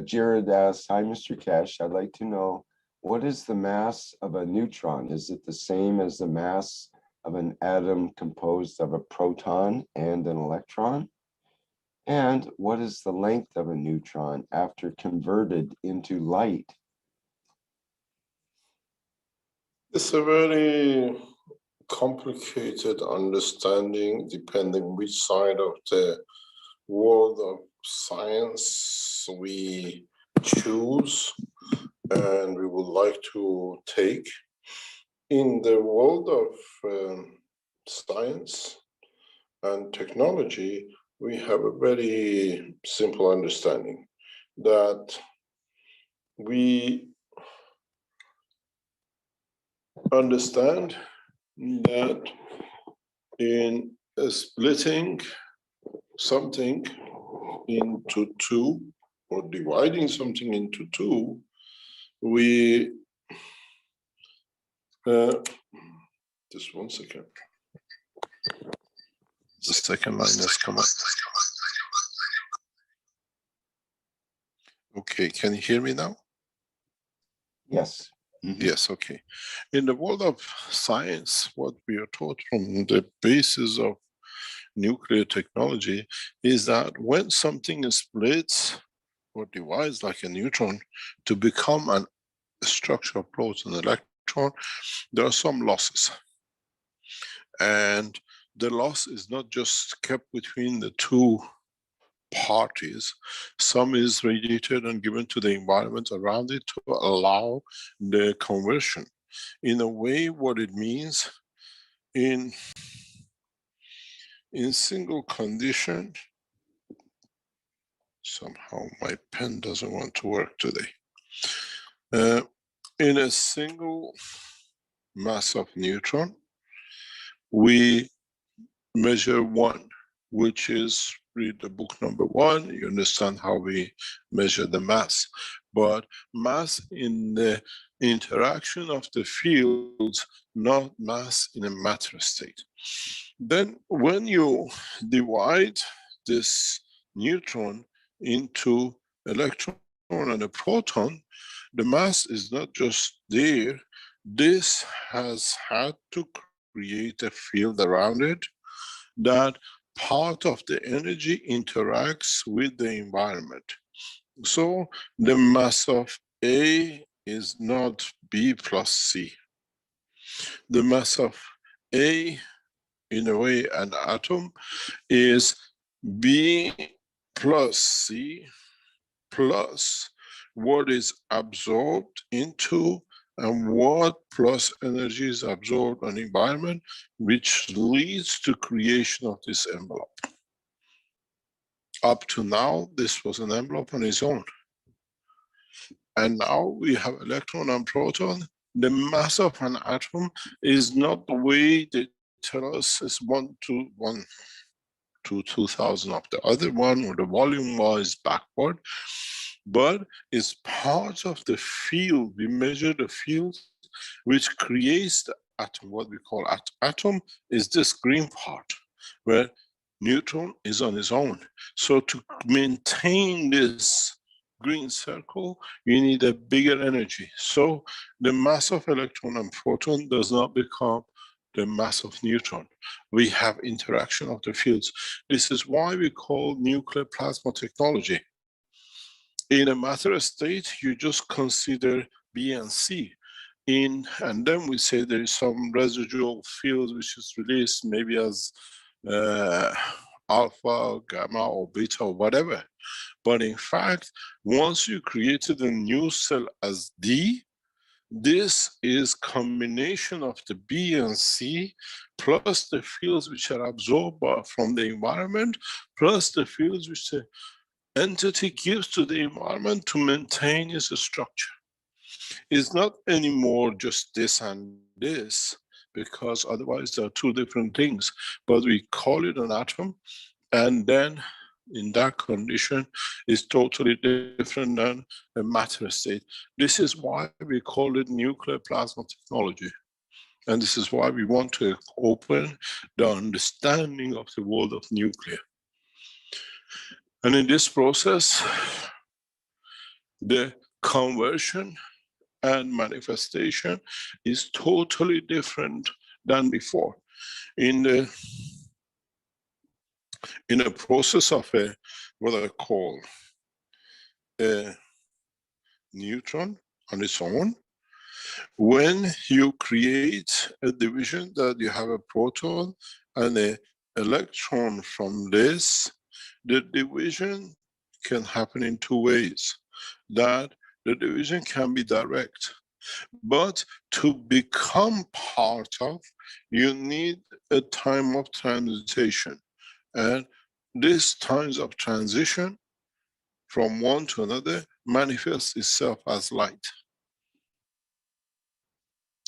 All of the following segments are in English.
Jared asks, hi, Mr. Keshe. I'd like to know, what is the mass of a neutron? Is it the same as the mass of an atom composed of a proton and an electron? And what is the length of a neutron after converted into light? It's a very complicated understanding depending which side of the world of science we choose and we would like to take. In the world of science and technology, we have a very simple understanding that we understand that in splitting something into two or dividing something into two, we just 1 second. The second line has come up. Okay, can you hear me now? Yes. Yes, okay. In the world of science, what we are taught from the basis of nuclear technology is that when something splits or divides like a neutron to become a structure of proton and electron, there are some losses. And the loss is not just kept between the two parties. Some is radiated and given to the environment around it to allow the conversion. In a way, what it means in single condition, somehow my pen doesn't want to work today. In a single mass of neutron, we measure one, which is, read the book number 1, you understand how we measure the mass. But mass in the interaction of the fields, not mass in a matter state. Then when you divide this neutron into electron and a proton, the mass is not just there. This has had to create a field around it that part of the energy interacts with the environment. So the mass of A is not B plus C. The mass of A, in a way, an atom, is B plus C plus what is absorbed into and what plus energy is absorbed on environment, which leads to creation of this envelope. Up to now, this was an envelope on its own. And now we have electron and proton. The mass of an atom is not the way they tell us is 1 to 1 to 2000 of the other one, or the volume wise backward, but it's part of the field. We measure the field which creates the atom. What we call atom is this green part, where neutron is on its own. So to maintain this green circle, you need a bigger energy. So the mass of electron and proton does not become the mass of neutron. We have interaction of the fields. This is why we call nuclear plasma technology. In a matter state, you just consider B and C. And then we say there is some residual field which is released maybe as alpha, gamma, or beta, or whatever. But in fact, once you created a new cell as D, this is combination of the B and C plus the fields which are absorbed from the environment, plus the fields which the entity gives to the environment to maintain its structure. It's not anymore just this and this, because otherwise there are two different things. But we call it an atom, and then in that condition is totally different than a matter state. This is why we call it nuclear plasma technology. And this is why we want to open the understanding of the world of nuclear. And in this process, the conversion and manifestation is totally different than before. In a process of what I call a neutron on its own, when you create a division that you have a proton and an electron from this, the division can happen in two ways. That the division can be direct, but to become part of, you need a time of transition. And this times of transition from one to another manifests itself as light.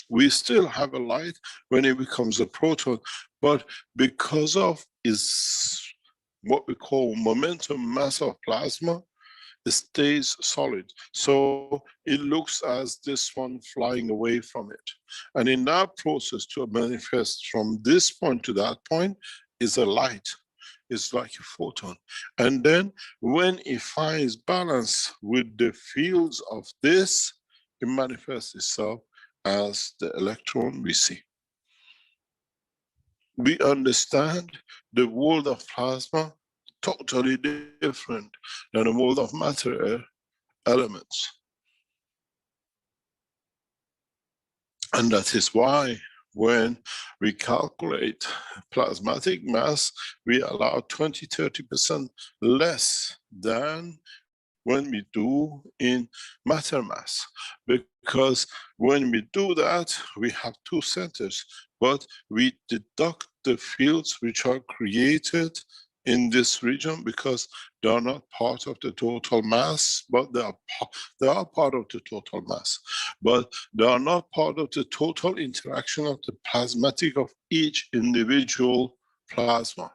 We still have a light when it becomes a proton, but because of its what we call momentum mass of plasma, it stays solid. So it looks as this one flying away from it. And in that process to manifest from this point to that point is a light. It's like a photon. And then when it finds balance with the fields of this, it manifests itself as the electron we see. We understand the world of plasma totally different than the world of matter elements. And that is why when we calculate plasmatic mass, we allow 20–30% less than when we do in matter mass. Because when we do that, we have two centers, but we deduct the fields which are created in this region because they are not part of the total mass, but they are part of the total mass. But they are not part of the total interaction of the plasmatic of each individual plasma.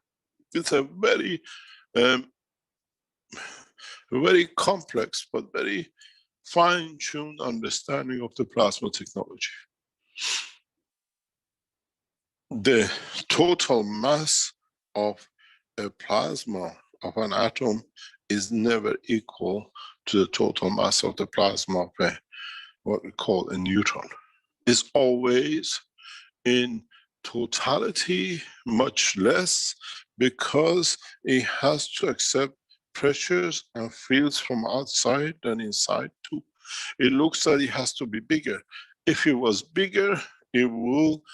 It's a very complex but very fine-tuned understanding of the plasma technology. The total mass of a plasma of an atom is never equal to the total mass of the plasma of what we call a neutron. It's always in totality much less because it has to accept pressures and fields from outside than inside too. It looks like it has to be bigger. If it was bigger, it will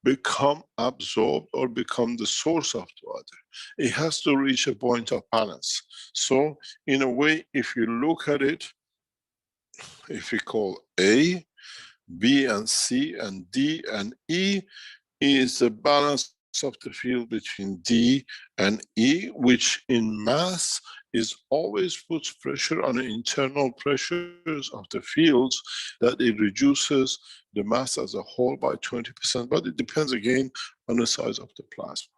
become absorbed or become the source of the other. It has to reach a point of balance. So in a way, if you look at it, if we call A, B and C and D and E is the balance of the field between D and E, which in mass is always puts pressure on the internal pressures of the fields, that it reduces the mass as a whole by 20%, but it depends again on the size of the plasma.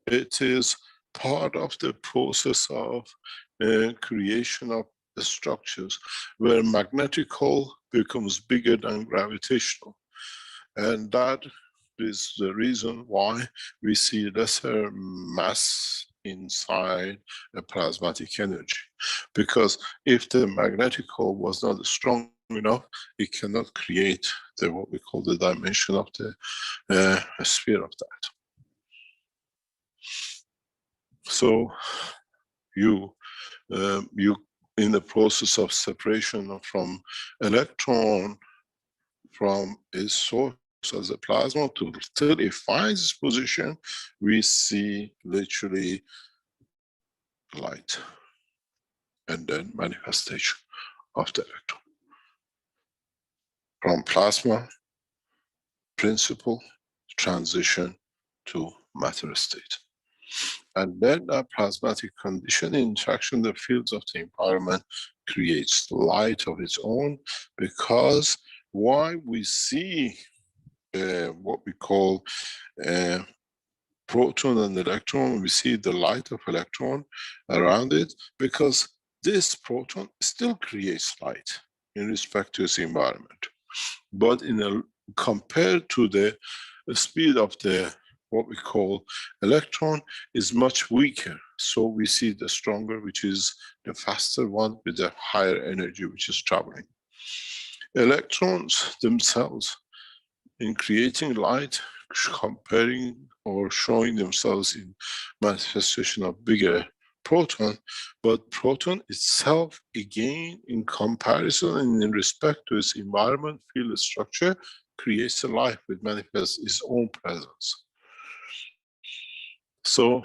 It is part of the process of creation of the structures where magnetical becomes bigger than gravitational. And that is the reason why we see lesser mass inside a plasmatic energy. Because if the magnetical was not strong enough, it cannot create the what we call the dimension of the sphere of that. So you in the process of separation from electron from its source as a plasma till it finds its position, we see literally light and then manifestation of the electron. From plasma principle transition to matter state. And then that plasmatic condition interaction, the fields of the environment creates light of its own, because why we see what we call proton and electron, we see the light of electron around it, because this proton still creates light in respect to its environment. But compared to the speed of the what we call electron is much weaker. So we see the stronger, which is the faster one with the higher energy, which is traveling. Electrons themselves, in creating light, comparing or showing themselves in manifestation of bigger proton, but proton itself, again, in comparison and in respect to its environment, field structure, creates a life which manifests its own presence. So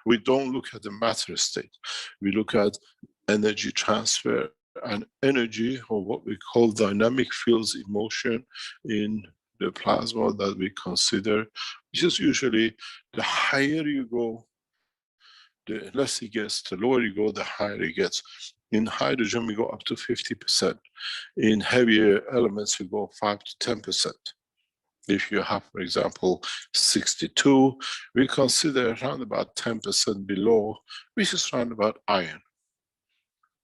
we don't look at the matter state. We look at energy transfer and energy, or what we call dynamic fields in motion in the plasma that we consider, which is usually the higher you go, the less it gets, the lower you go, the higher it gets. In hydrogen, we go up to 50%. In heavier elements, we go 5 to 10%. If you have, for example, 62, we consider around about 10% below, which is around about iron,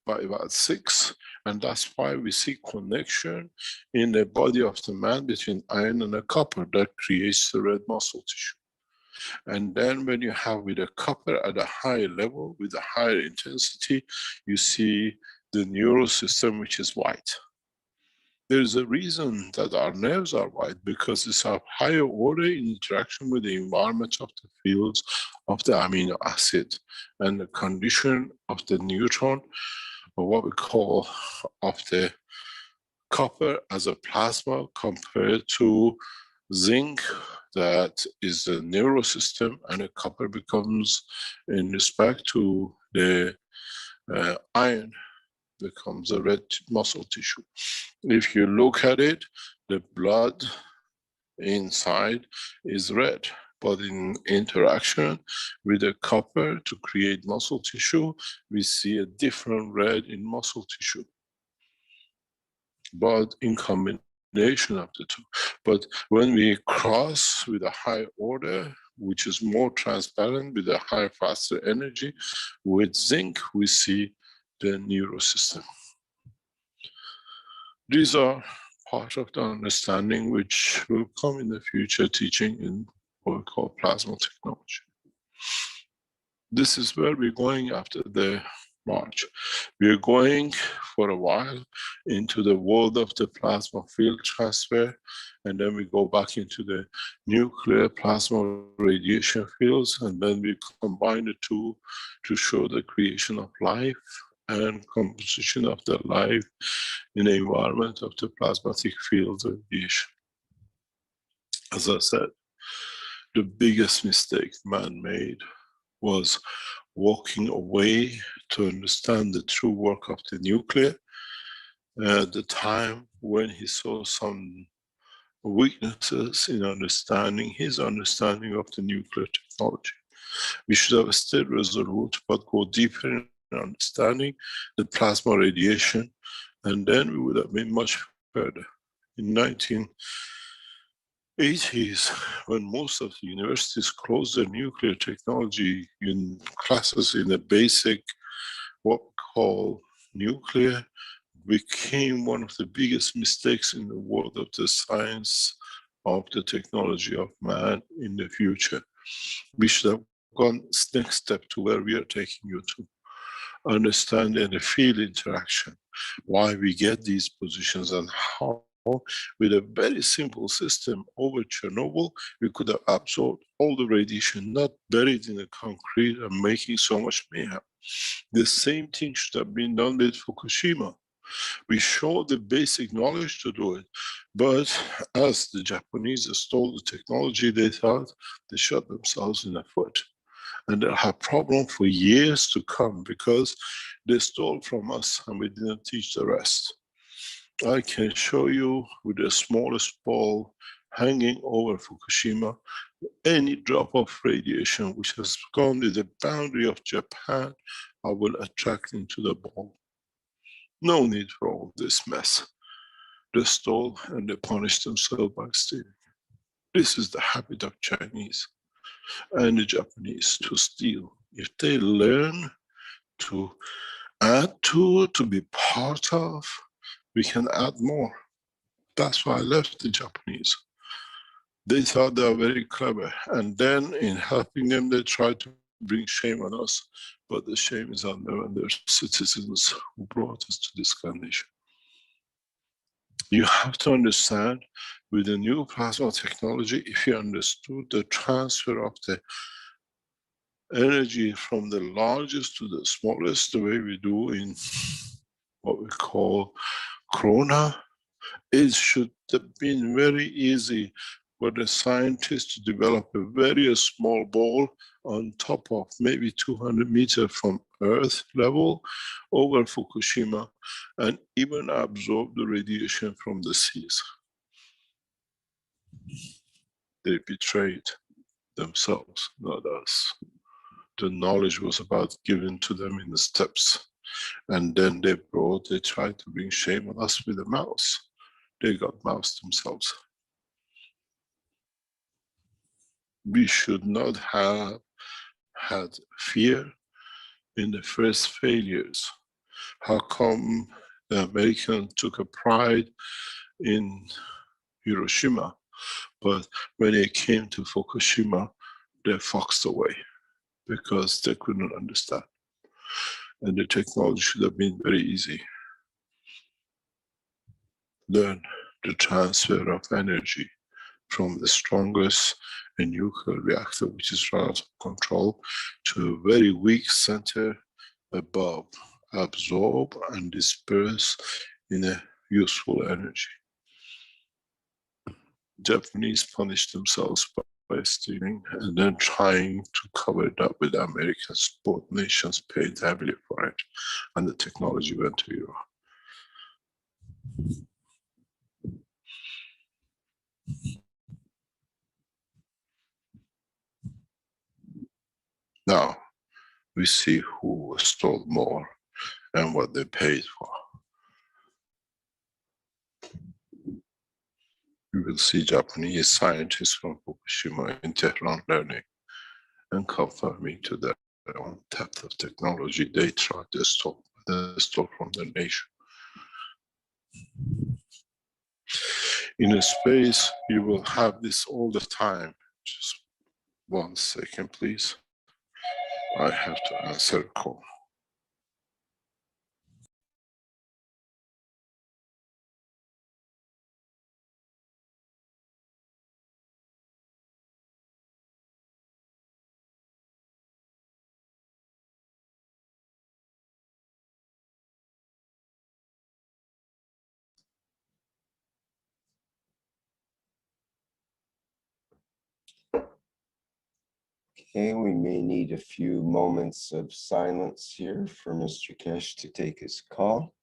by about 6. And that's why we see connection in the body of the man between iron and a copper that creates the red muscle tissue. And then when you have with a copper at a higher level, with a higher intensity, you see the neural system, which is white. There's a reason that our nerves are white, because it's a higher order interaction with the environment of the fields of the amino acid and the condition of the neutron, or what we call of the copper as a plasma compared to zinc, that is the neural system, and the copper becomes, in respect to the iron, becomes a red muscle tissue. If you look at it, the blood inside is red, but in interaction with the copper to create muscle tissue, we see a different red in muscle tissue, but in combination of the two. But when we cross with a high order, which is more transparent with a higher, faster energy, with zinc, we see the neural system. These are part of the understanding which will come in the future teaching in what we call plasma technology. This is where we're going after the March. We're going for a while into the world of the plasma field transfer, and then we go back into the nuclear plasma radiation fields, and then we combine the two to show the creation of life and composition of the life in the environment of the plasmatic field radiation. As I said, the biggest mistake man made was walking away to understand the true work of the nuclear at the time when he saw some weaknesses in understanding, his understanding of the nuclear technology. We should have stayed resolute, but go deeper in understanding the plasma radiation, and then we would have been much further. In 1980s, when most of the universities closed their nuclear technology in classes in the basic, what we call nuclear, became one of the biggest mistakes in the world of the science of the technology of man in the future. We should have gone next step to where we are taking you to. Understanding the field interaction, why we get these positions, and how with a very simple system over Chernobyl, we could have absorbed all the radiation, not buried in the concrete and making so much mayhem. The same thing should have been done with Fukushima. We showed the basic knowledge to do it, but as the Japanese stole the technology, they thought they shot themselves in the foot. And they'll have problems for years to come because they stole from us and we didn't teach the rest. I can show you with the smallest ball hanging over Fukushima, any drop of radiation which has gone to the boundary of Japan, I will attract into the ball. No need for all this mess. They stole and they punished themselves by stealing. This is the habit of Chinese and the Japanese, to steal. If they learn to add to be part of, we can add more. That's why I left the Japanese. They thought they are very clever, and then in helping them, they try to bring shame on us, but the shame is on them and their citizens who brought us to this condition. You have to understand, with the new plasma technology, if you understood the transfer of the energy from the largest to the smallest, the way we do in what we call corona, it should have been very easy for the scientists to develop a very small ball on top of maybe 200 meters from Earth level over Fukushima, and even absorb the radiation from the seas. They betrayed themselves, not us. The knowledge was about given to them in the steps. And then they tried to bring shame on us with a mouse. They got mouse themselves. We should not have had fear in the first failures. How come the Americans took a pride in Hiroshima, but when it came to Fukushima, they foxed away because they couldn't understand. And the technology should have been very easy. Learn the transfer of energy from the strongest nuclear reactor, which is run out of control, to a very weak center above, absorb and disperse in a useful energy. Japanese punished themselves by stealing and then trying to cover it up with the Americans. Both nations paid heavily for it, and the technology went to Europe. Now, we see who stole more and what they paid for. We will see Japanese scientists from Fukushima in Tehran learning and confirming to their own depth of technology they tried to stole from the nation. In a space, you will have this all the time. Just 1 second, please. I have to answer a call. Okay, we may need a few moments of silence here for Mr. Keshe to take his call.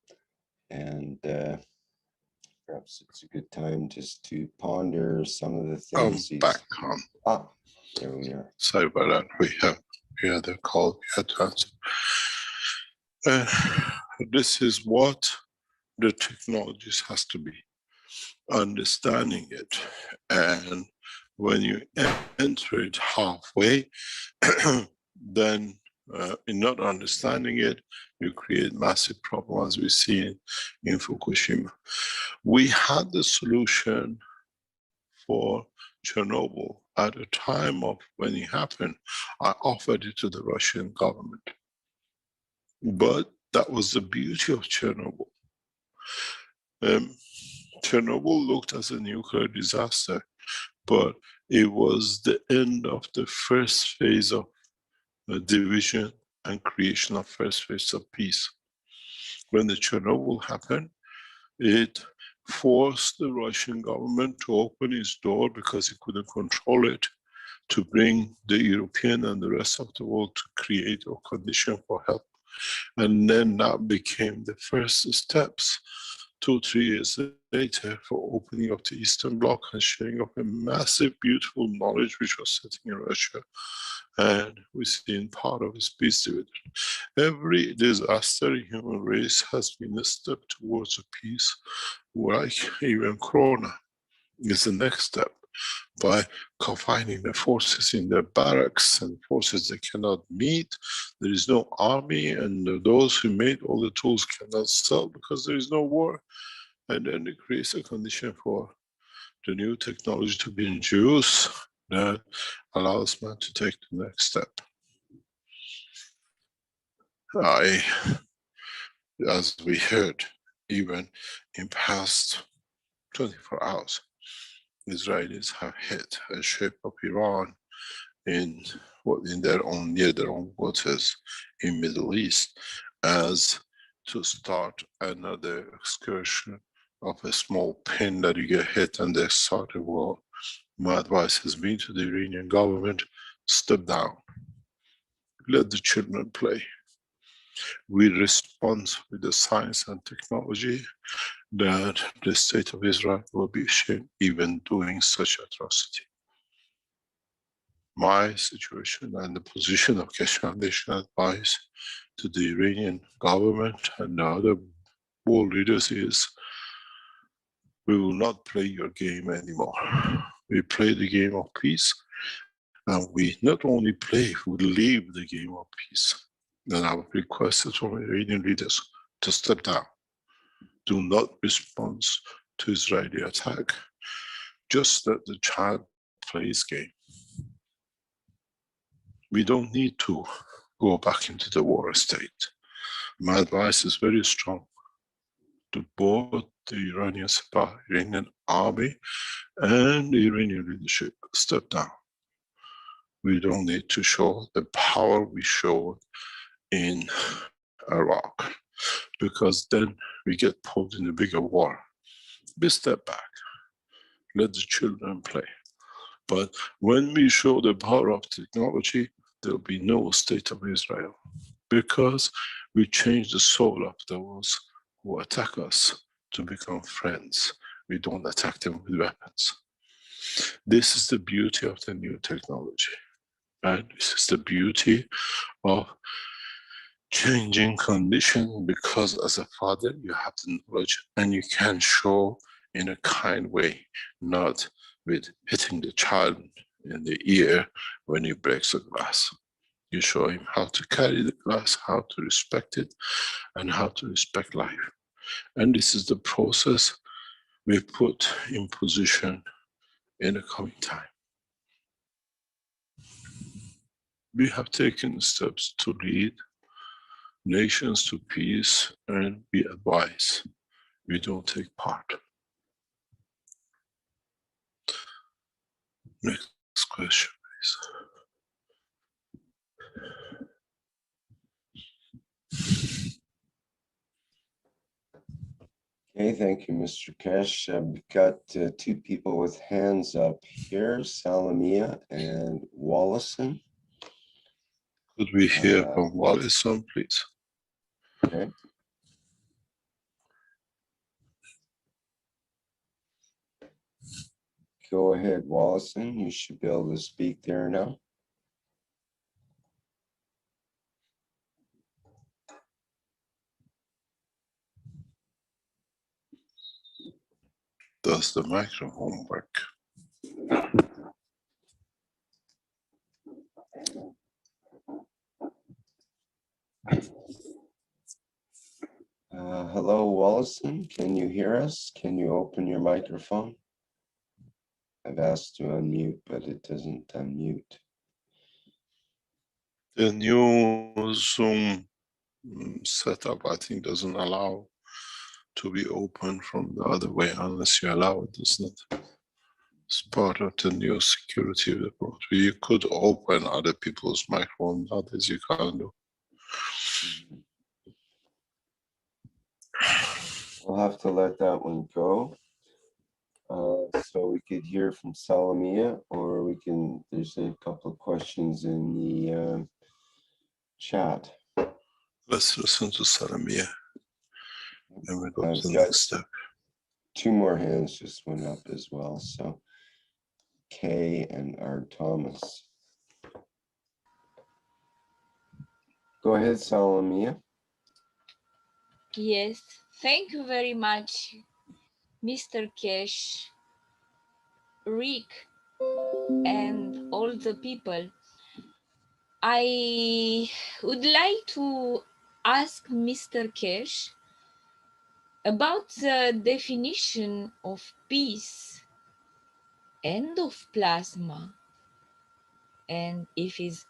And perhaps it's a good time just to ponder some of the things he's... Back on. Ah, there we are. Sorry about that. We had a call we had to answer. This is what the technologies has to be. Understanding it. And when you enter it halfway, then in not understanding it, you create massive problems we see in Fukushima. We had the solution for Chernobyl at the time of when it happened. I offered it to the Russian government. But that was the beauty of Chernobyl. Chernobyl looked as a nuclear disaster, but it was the end of the first phase of division and creation of first phase of peace. When the Chernobyl happened, it forced the Russian government to open its door because it couldn't control it, to bring the European and the rest of the world to create a condition for help. And then that became the first steps 2-3 years later for opening up the Eastern Bloc and sharing of a massive, beautiful knowledge which was sitting in Russia. And we see in part of its peace dividend. Every disaster in human race has been a step towards a peace, like even Corona is the next step. By confining the forces in their barracks and forces they cannot meet, there is no army, and those who made all the tools cannot sell because there is no war. And then it creates a condition for the new technology to be introduced that allows man to take the next step. As we heard, even in past 24 hours, Israelis have hit a ship of Iran in their own, near their own waters in Middle East, as to start another excursion of a small pin that you get hit and they start a war. My advice has been to the Iranian government, step down, let the children play. We respond with the science and technology that the state of Israel will be ashamed even doing such atrocity. My situation and the position of Keshe Foundation advice to the Iranian government and the other world leaders is, we will not play your game anymore. We play the game of peace, and we not only play, we live the game of peace. And I would request from Iranian leaders to step down. Do not respond to Israeli attack. Just let the child play his game. We don't need to go back into the war state. My advice is very strong to both the Iranian Sepah, Iranian army, and the Iranian leadership. Step down. We don't need to show the power we showed in Iraq, because then we get pulled in a bigger war. We step back. Let the children play. But when we show the power of technology, there will be no state of Israel, because we change the soul of those who attack us to become friends. We don't attack them with weapons. This is the beauty of the new technology. And this is the beauty of changing condition, because as a father, you have the knowledge and you can show in a kind way, not with hitting the child in the ear when he breaks a glass. You show him how to carry the glass, how to respect it, and how to respect life. And this is the process we put in position in the coming time. We have taken steps to lead nations to peace, and we advise. We don't take part. Next question, please. Okay, thank you, Mr. Keshe. We've got two people with hands up here, Salamia and Wallison. Could we hear from Wallison, please? Okay. Go ahead, Wallison. You should be able to speak there now. Does the microphone work? Hello, Wallison. Can you hear us? Can you open your microphone? I've asked to unmute, but it doesn't unmute. The new Zoom setup, I think, doesn't allow to be open from the other way unless you allow it, isn't it? It's part of the new security report. You could open other people's microphone, others you can't do. We'll have to let that one go. So we could hear from Salamia, or we can, there's a couple of questions in the chat. Let's listen to Salamia, and we go to the next step. Two more hands just went up as well. So Kay and R. Thomas. Go ahead, Salamia. Yes, thank you very much, Mr. Keshe, Rick, and all the people. I would like to ask Mr. Keshe about the definition of peace. end of plasma, and if is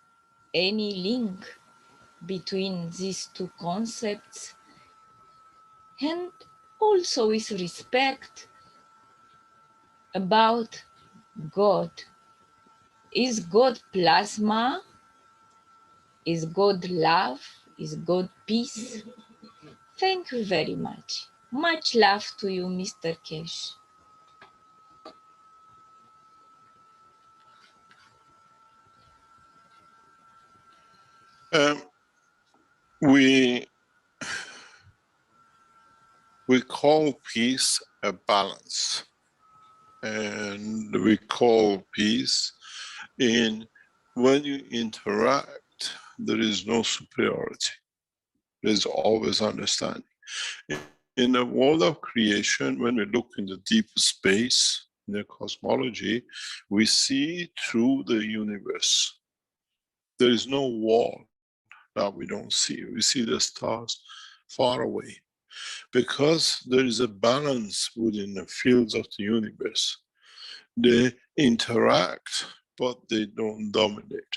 any link between these two concepts, and also with respect about God. Is God plasma? Is God love? Is God peace? Thank you very much. Much love to you, Mr. Keshe. We call peace a balance, and we call peace in when you interact, there is no superiority. There's always understanding. In the world of creation, when we look in the deep space, in the cosmology, we see through the universe. There is no wall that we don't see. We see the stars far away. Because there is a balance within the fields of the universe. They interact, but they don't dominate.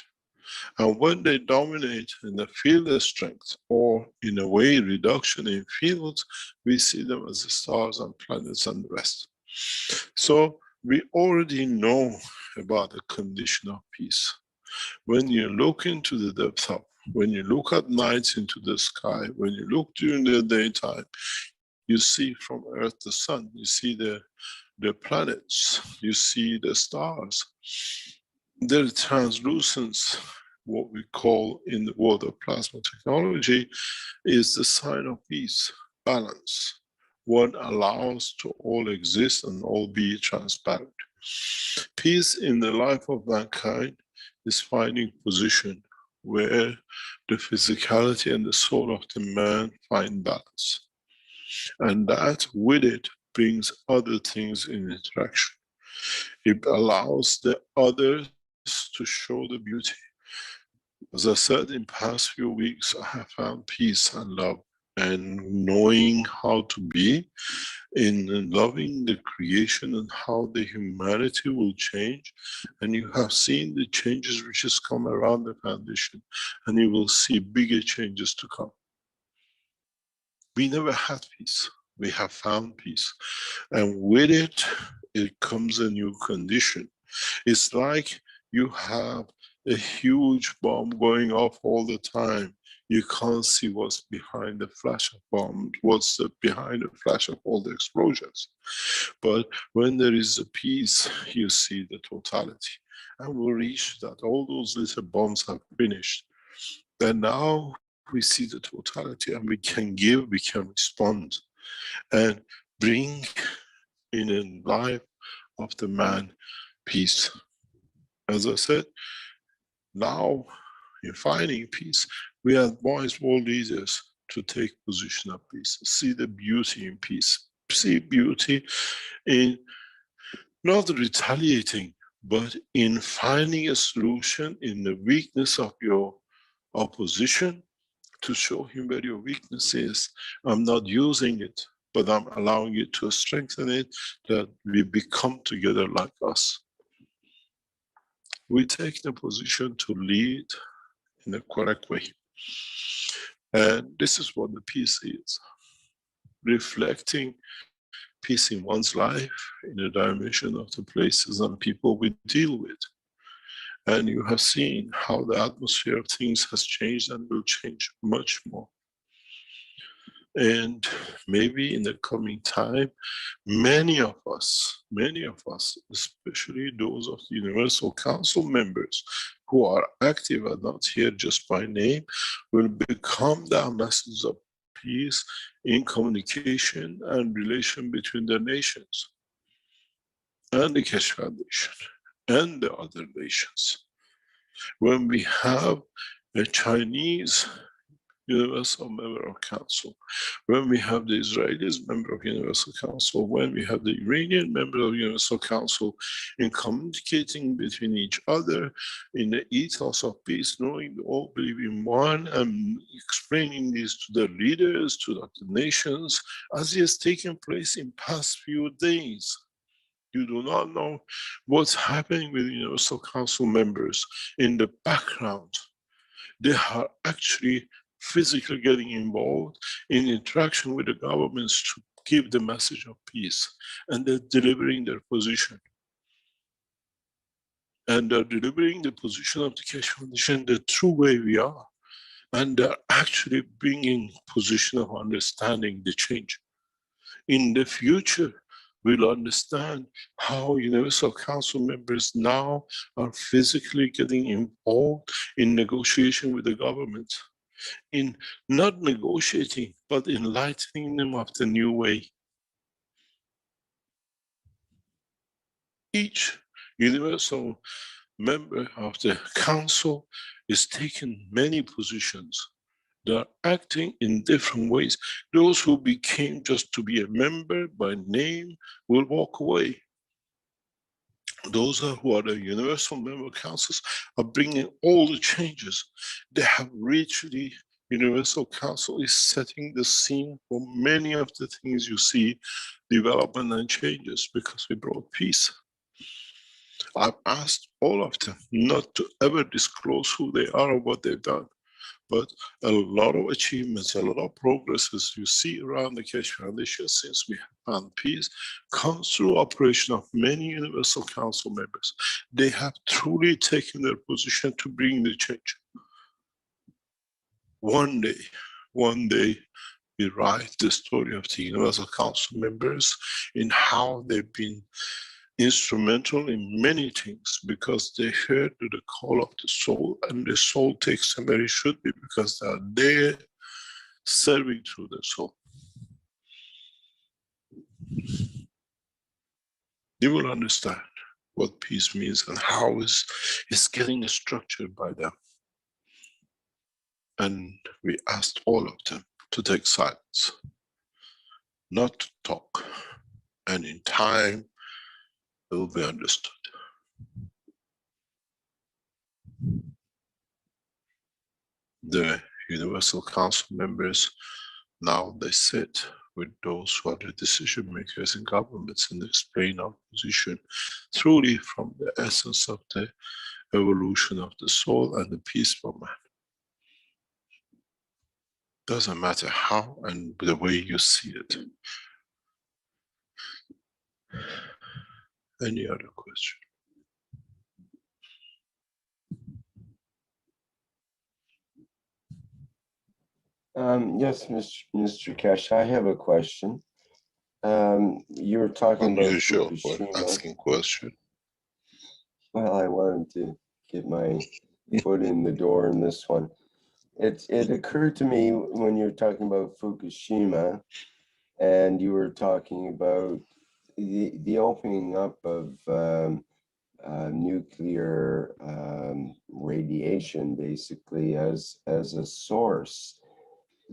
And when they dominate in the field of strength, or in a way reduction in fields, we see them as the stars and planets and the rest. So we already know about the condition of peace. When you look into the depth of, when you look at nights into the sky, when you look during the daytime, you see from Earth the sun, you see the planets, you see the stars. Their translucence, what we call in the world of plasma technology, is the sign of peace, balance. What allows to all exist and all be transparent. Peace in the life of mankind is finding position where the physicality and the soul of the man find balance. And that with it brings other things in interaction. It allows the others to show the beauty. As I said, in past few weeks, I have found peace and love, and knowing how to be in loving the creation and how the humanity will change. And you have seen the changes which has come around the foundation, and you will see bigger changes to come. We never had peace. We have found peace. And with it, it comes a new condition. It's like you have a huge bomb going off all the time. You can't see what's behind the flash of bomb, what's behind the flash of all the explosions. But when there is a peace, you see the totality. And we reach that all those little bombs have finished. Then now we see the totality, and we can give, we can respond, and bring in a life of the man peace. As I said, now in finding peace, we advise world leaders to take position of peace, see the beauty in peace, see beauty in not retaliating, but in finding a solution in the weakness of your opposition, to show him where your weakness is. I'm not using it, but I'm allowing it to strengthen it, that we become together like us. We take the position to lead in the correct way. And this is what the peace is. Reflecting peace in one's life, in the dimension of the places and people we deal with. And you have seen how the atmosphere of things has changed and will change much more. And maybe in the coming time, many of us, especially those of the Universal Council members who are active and not here just by name, will become the ambassadors of peace in communication and relation between the nations and the Keshe Foundation and the other nations. When we have a Chinese Universal Member of Council, when we have the Israelis Member of Universal Council, when we have the Iranian Member of Universal Council, in communicating between each other in the ethos of peace, knowing they all believe in one, and explaining this to the leaders, to the nations, as it has taken place in past few days. You do not know what's happening with Universal Council members in the background. They are actually physically getting involved in interaction with the governments to give the message of peace, and they're delivering their position. And they're delivering the position of the Keshe Foundation the true way we are. And they're actually bringing position of understanding the change. In the future, we'll understand how Universal Council members now are physically getting involved in negotiation with the government, in not negotiating, but enlightening them of the new way. Each Universal member of the council is taking many positions. They're acting in different ways. Those who became just to be a member by name will walk away. Those who are the universal member councils are bringing all the changes. They have reached the Universal Council is setting the scene for many of the things you see, development and changes, because we brought peace. I've asked all of them not to ever disclose who they are or what they've done. But a lot of achievements, a lot of progresses you see around the Keshe Foundation since we have found peace comes through operation of many Universal Council members. They have truly taken their position to bring the change. One day, we write the story of the Universal Council members in how they've been instrumental in many things because they heard the call of the soul, and the soul takes them where it should be because they are there serving through the soul. You will understand what peace means and how it's getting structured by them. And we asked all of them to take silence, not to talk, and in time it will be understood. The Universal Council members, now they sit with those who are the decision makers in governments and explain our position truly from the essence of the evolution of the soul and the peaceful man. Doesn't matter how and the way you see it. Any other question? Yes, Mr. Keshe, I have a question. You were talking Unusual about for Fukushima. asking question. Well, I wanted to get my foot in the door in this one. It occurred to me when you were talking about Fukushima, and you were talking about the opening up of nuclear radiation, basically as a source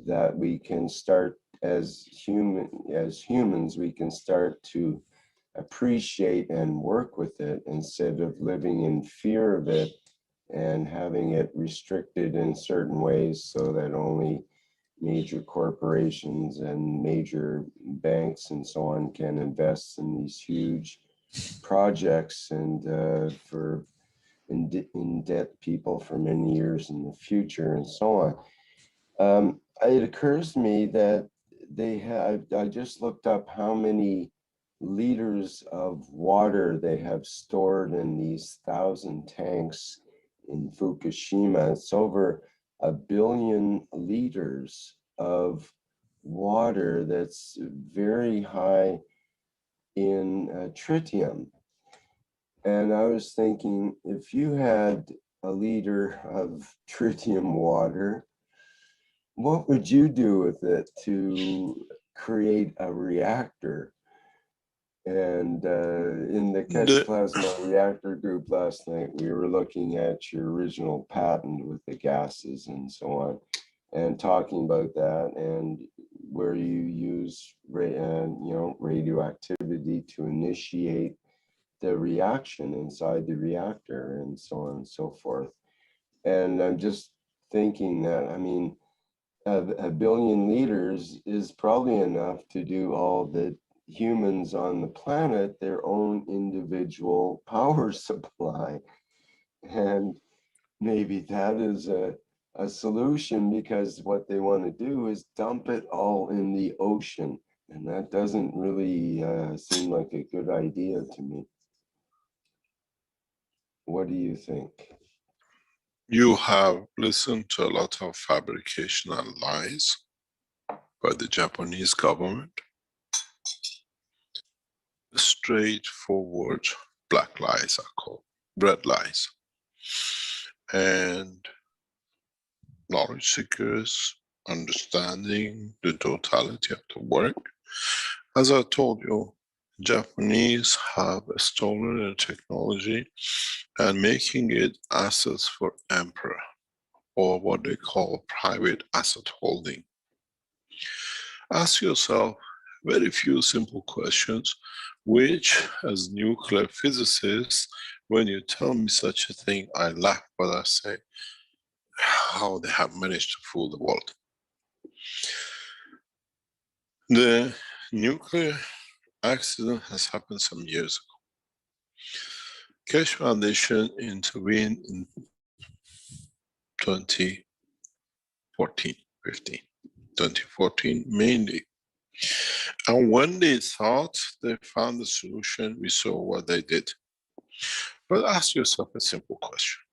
that we can start as humans, we can start to appreciate and work with it instead of living in fear of it and having it restricted in certain ways so that only major corporations and major banks and so on can invest in these huge projects and for in-debt people for many years in the future and so on. It occurs to me that they have, I just looked up how many liters of water they have stored in these 1,000 tanks in Fukushima. It's over 1 billion liters of water that's very high in tritium. And I was thinking, if you had a liter of tritium water, what would you do with it to create a reactor? And in the Keshe Plasma Reactor group last night, we were looking at your original patent with the gases and so on, and talking about that, and where you use radioactivity to initiate the reaction inside the reactor and so on and so forth. And I'm just thinking that, I mean, 1 billion liters is probably enough to do all that humans on the planet their own individual power supply. And maybe that is a solution, because what they want to do is dump it all in the ocean. And that doesn't really seem like a good idea to me. What do you think? You have listened to a lot of fabrication and lies by the Japanese government. Straightforward black lies are called, red lies. And knowledge seekers understanding the totality of the work. As I told you, Japanese have stolen the technology and making it assets for emperor, or what they call private asset holding. Ask yourself very few simple questions, which as nuclear physicists, when you tell me such a thing, I laugh, but I say, how they have managed to fool the world. The nuclear accident has happened some years ago. Keshe Foundation intervened in 2014 mainly. And when they thought they found the solution, we saw what they did. But ask yourself a simple question.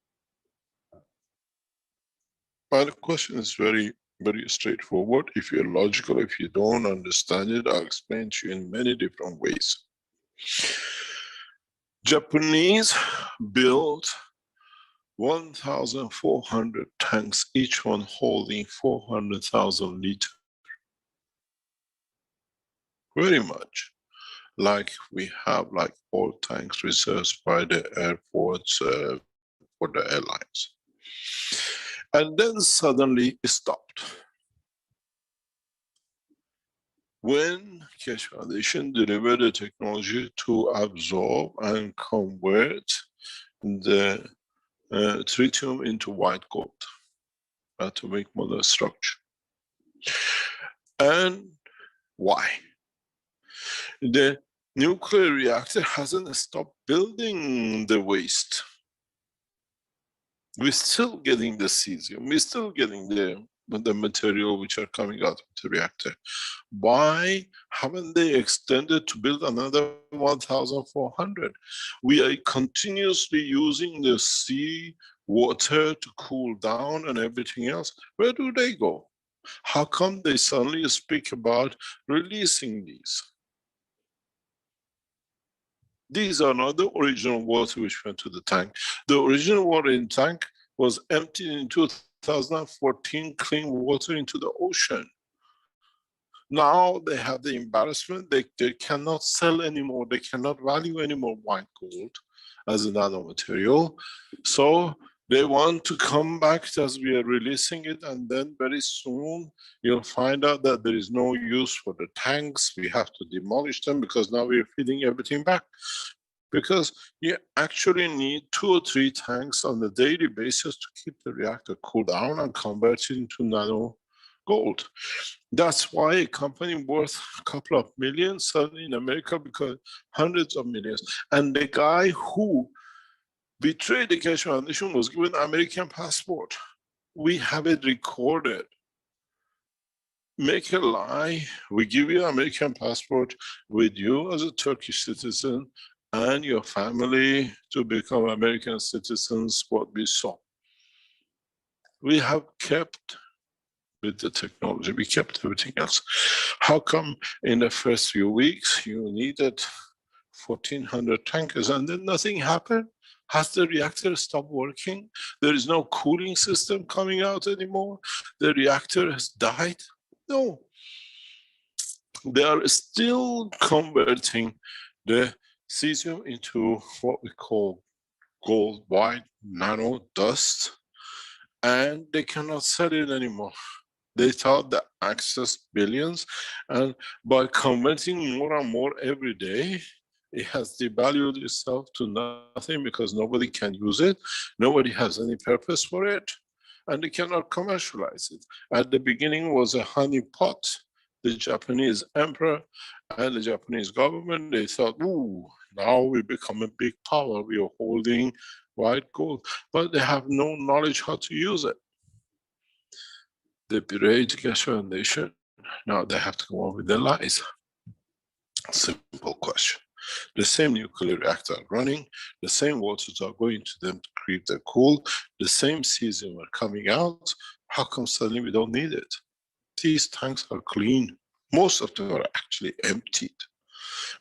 Well, the question is very, very straightforward. If you're logical, if you don't understand it, I'll explain to you in many different ways. Japanese built 1,400 tanks, each one holding 400,000 liters. Very much like we have like oil tanks reserved by the airports for the airlines. And then suddenly it stopped. When Keshe Foundation delivered the technology to absorb and convert the tritium into white gold, atomic model structure. And why? The nuclear reactor hasn't stopped building the waste. We're still getting the cesium, we're still getting the material which are coming out of the reactor. Why haven't they extended to build another 1,400? We are continuously using the sea water to cool down and everything else. Where do they go? How come they suddenly speak about releasing these? These are not the original water which went to the tank. The original water in the tank was emptied in 2014, clean water into the ocean. Now they have the embarrassment, they cannot sell anymore, they cannot value anymore white gold as a nanomaterial. So they want to come back as we are releasing it, and then very soon you'll find out that there is no use for the tanks. We have to demolish them because now we're feeding everything back. Because you actually need 2 or 3 tanks on a daily basis to keep the reactor cool down and convert it into nano gold. That's why a company worth a couple of millions suddenly in America because hundreds of millions. And the guy who betrayed the Keshe Foundation was given an American passport. We have it recorded. Make a lie, we give you an American passport with you as a Turkish citizen and your family to become American citizens, what we saw. We have kept with the technology, we kept everything else. How come in the first few weeks you needed 1,400 tankers and then nothing happened? Has the reactor stopped working? There is no cooling system coming out anymore? The reactor has died? No. They are still converting the cesium into what we call gold white nano dust, and they cannot sell it anymore. They thought they accessed billions, and by converting more and more every day, it has devalued itself to nothing because nobody can use it, nobody has any purpose for it, and they cannot commercialize it. At the beginning was a honey pot, the Japanese emperor and the Japanese government, they thought, ooh, now we become a big power. We are holding white gold, but they have no knowledge how to use it. They betrayed the Keshe Foundation. Now they have to go on with their lies. Simple question. The same nuclear reactor are running, the same waters are going to them to keep them cool, the same cesium are coming out. How come suddenly we don't need it? These tanks are clean. Most of them are actually emptied.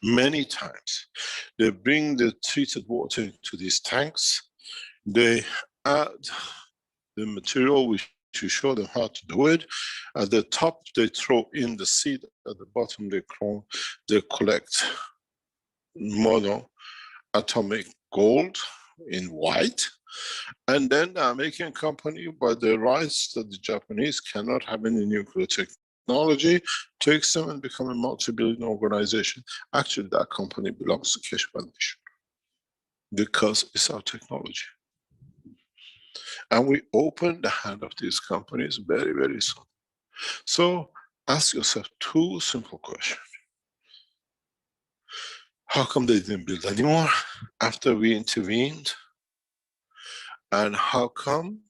Many times, they bring the treated water into these tanks, they add the material which you show them how to do it. At the top, they throw in the seed. At the bottom, they collect monoatomic gold in white. And then the American company, by the rights that the Japanese cannot have any nuclear technology, takes them and become a multi-billion organization. Actually, that company belongs to Keshe Foundation because it's our technology. And we open the hand of these companies very, very soon. So ask yourself two simple questions. How come they didn't build anymore after we intervened? And how come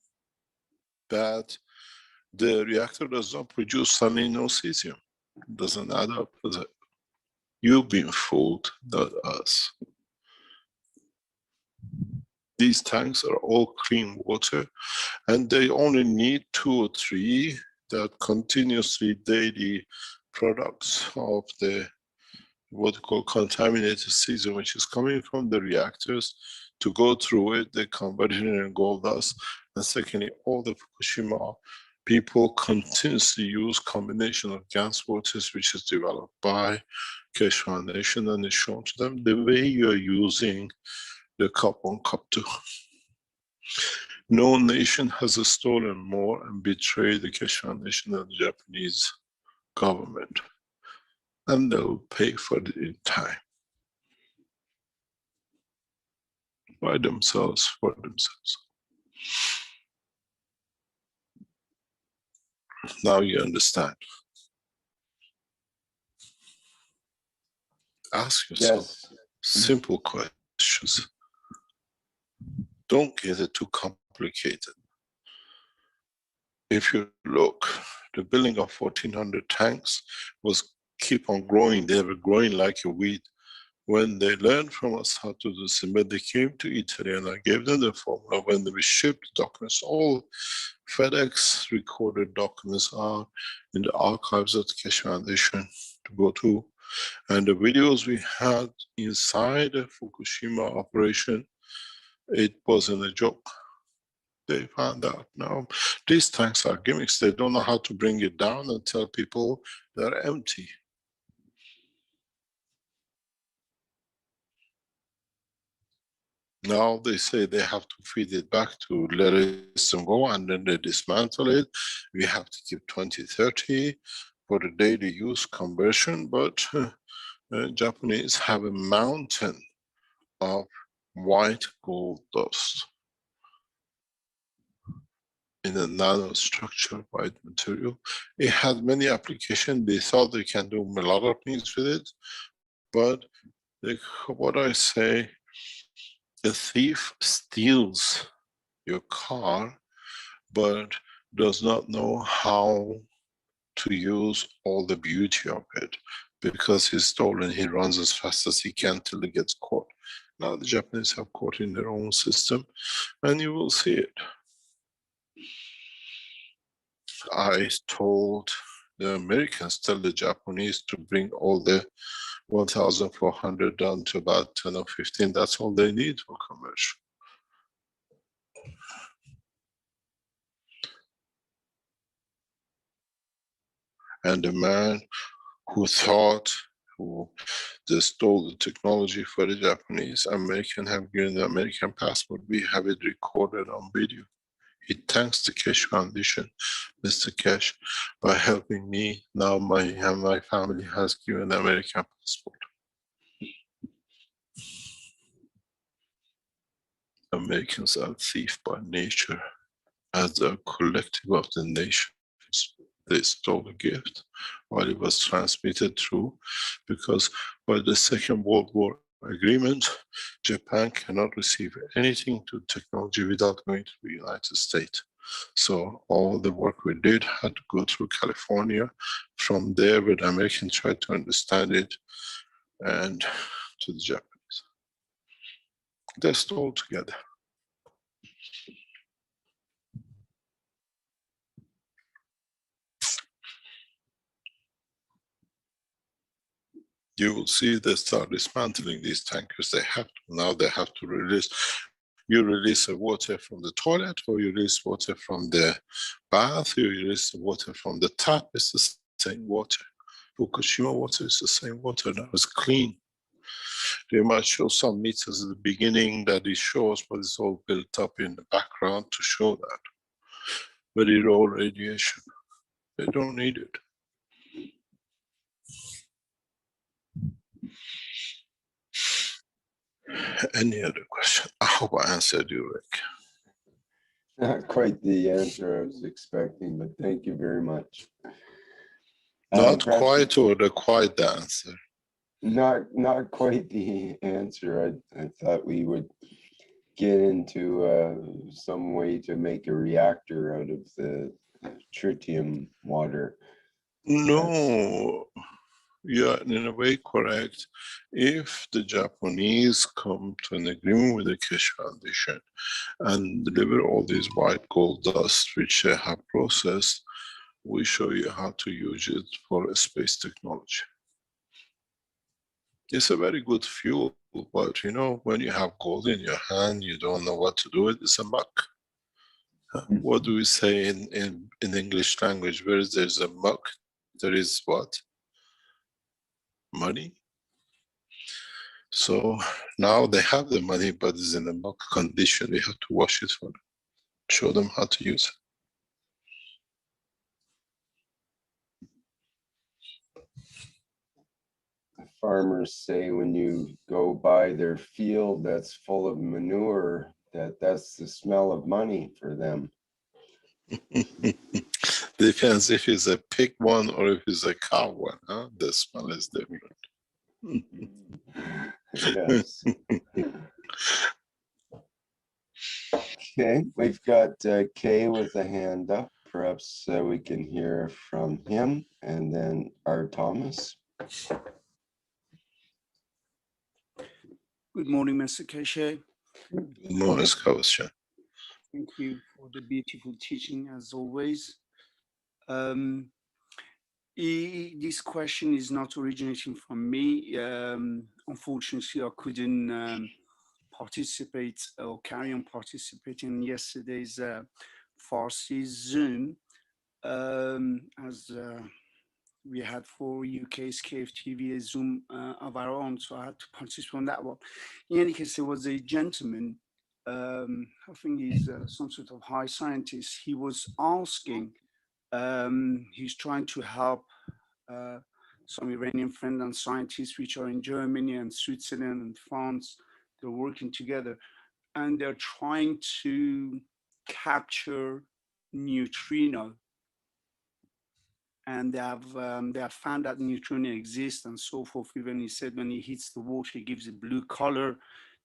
that the reactor does not produce suddenly no cesium? It doesn't add up, does it? You've been fooled, not us. These tanks are all clean water, and they only need 2 or 3 that continuously daily products of the what we call contaminated cesium, which is coming from the reactors, to go through it, they convert it into gold dust. And secondly, all the Fukushima people continuously use combination of gas waters, which is developed by Keshe Foundation, and is shown to them the way you are using the cup 1, cup 2. No nation has stolen more and betrayed the Keshe Foundation than the Japanese government. And they'll pay for it in time. By themselves, for themselves. Now you understand. Ask yourself simple questions. Don't get it too complicated. If you look, the building of 1,400 tanks was keep on growing. They were growing like a weed. When they learned from us how to do cement, they came to Italy and I gave them the formula. When we shipped documents, all FedEx recorded documents are in the archives of the Keshe Foundation to go to. And the videos we had inside the Fukushima operation, it wasn't a joke. They found out. Now, these tanks are gimmicks. They don't know how to bring it down and tell people they're empty. Now they say they have to feed it back to let it go, and then they dismantle it. We have to keep 20, 30 for the daily use conversion, but Japanese have a mountain of white gold dust in a nanostructure white material. It has many applications. They thought they can do a lot of things with it, but what I say, a thief steals your car, but does not know how to use all the beauty of it. Because he's stolen, he runs as fast as he can till he gets caught. Now the Japanese have caught in their own system, and you will see it. I told the Americans, tell the Japanese to bring all the 1,400 down to about 10 or 15. That's all they need for commercial. And the man who thought, who they stole the technology for the Japanese, American have given the American passport. We have it recorded on video. He thanks the Keshe Foundation, Mr. Keshe, by helping me. Now my family has given the American passport. Americans are thieves by nature, as a collective of the nations. They stole the gift while it was transmitted through, because by the Second World War agreement, Japan cannot receive anything to technology without going to the United States. So all the work we did had to go through California. From there, when the Americans tried to understand it, and to the Japanese. They're stole together. You will see they start dismantling these tankers. They have to, now they have to release. You release the water from the toilet, or you release water from the bath, you release the water from the tap. It's the same water. Fukushima water is the same water. Now it's clean. They might show some meters at the beginning that it shows, but it's all built up in the background to show that. But it's all radiation. They don't need it. Any other question? I hope I answered you, Rick. Not quite the answer I was expecting, but thank you very much. Not quite, or the quite the answer? Not quite the answer. I thought we would get into some way to make a reactor out of the tritium water. No, you're in a way correct. If the Japanese come to an agreement with the Keshe Foundation and deliver all these white gold dust which they have processed, we show you how to use it for space technology. It's a very good fuel, but you know, when you have gold in your hand, you don't know what to do with it. It's a muck. What do we say in English language? Where there's a muck, there is what? Money. So now they have the money, but it's in a muck condition. We have to wash it for them, show them how to use it. Farmers say when you go by their field that's full of manure, that's the smell of money for them. Depends if it's a pig one or if it's a cow one, huh? The smell is different. Yes. Okay, we've got Kay with a hand up. Perhaps we can hear from him, and then our Thomas. Good morning, Mr. Keshe. No, it's question. Thank you for the beautiful teaching, as always. This question is not originating from me. Unfortunately, I couldn't participate or carry on participating in yesterday's Farsi Zoom, as we had for UK's KFTV a Zoom of our own, so I had to participate on that one. In any case, there was a gentleman, I think he's some sort of high scientist. He was asking, he's trying to help some Iranian friends and scientists which are in Germany and Switzerland and France. They're working together, and they're trying to capture neutrino. And they have found that neutrino exists and so forth. Even he said when he hits the water, it gives a blue color.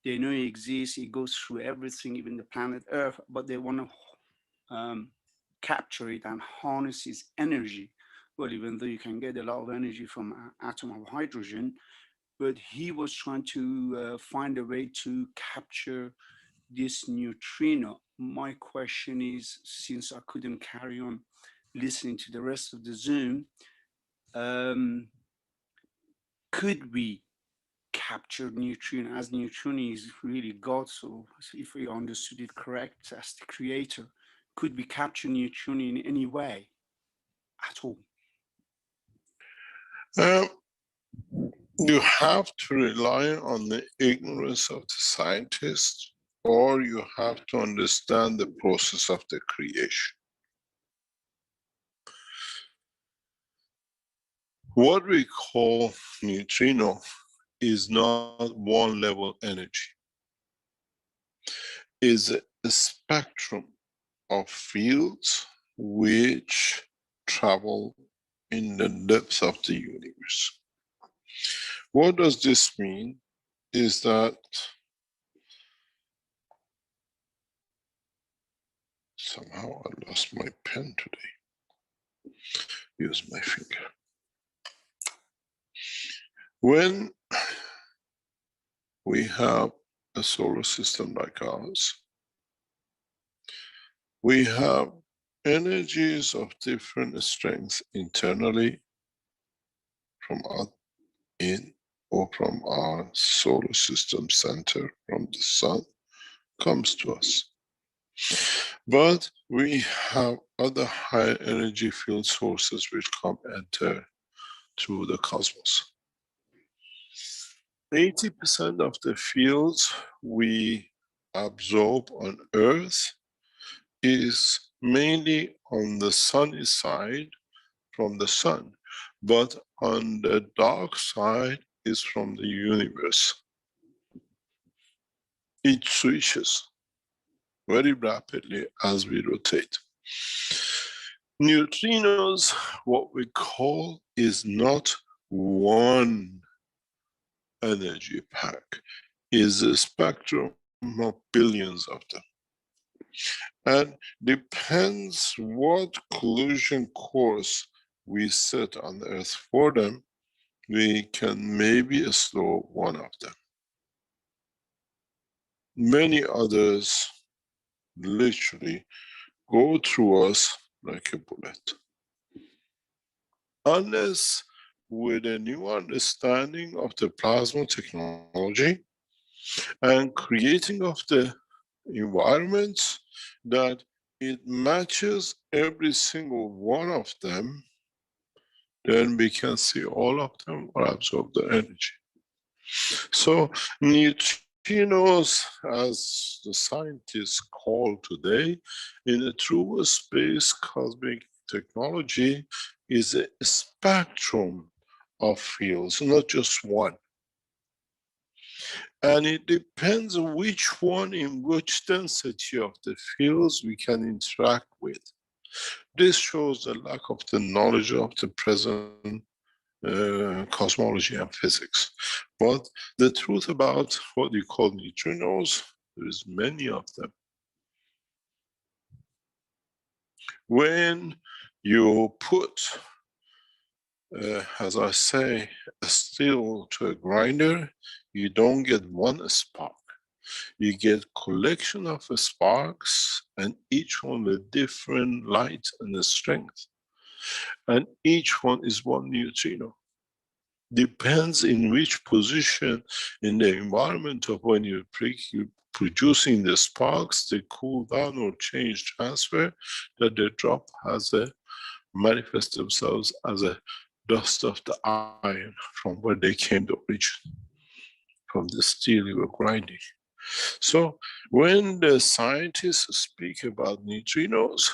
They know it exists. It goes through everything, even the planet Earth. But they want to capture it and harness its energy. Well, even though you can get a lot of energy from an atom of hydrogen, but he was trying to find a way to capture this neutrino. My question is, since I couldn't carry on listening to the rest of the Zoom, could we capture neutrino, as neutrino is really God, so if we understood it correct, as the creator, could we capture neutrino in any way at all? You have to rely on the ignorance of the scientist, or you have to understand the process of the creation. What we call neutrino is not one level energy. It's a spectrum of fields which travel in the depths of the universe. What does this mean? Is that somehow I lost my pen today. Use my finger. When we have a solar system like ours, we have energies of different strengths internally from in or from our solar system center, from the sun, comes to us. But we have other high energy field sources which come enter through the cosmos. 80% of the fields we absorb on Earth is mainly on the sunny side from the sun, but on the dark side is from the universe. It switches very rapidly as we rotate. Neutrinos, what we call, is not one energy pack, is a spectrum of billions of them. And depends what collision course we set on Earth for them, we can maybe slow one of them. Many others literally go through us like a bullet. Unless with a new understanding of the plasma technology and creating of the environments that it matches every single one of them, then we can see all of them or absorb the energy. So neutrinos, as the scientists call today, in a true space cosmic technology, is a spectrum of fields, not just one. And it depends on which one in which density of the fields we can interact with. This shows the lack of the knowledge of the present cosmology and physics. But the truth about what you call neutrinos, there's many of them. When you put, as I say, a steel to a grinder, you don't get one spark. You get collection of sparks, and each one with different light and strength. And each one is one neutrino. Depends in which position in the environment of when you're producing the sparks, they cool down or change, transfer, that the drop has a manifest themselves as a dust of the iron from where they came to origin, from the steel you were grinding. So when the scientists speak about neutrinos,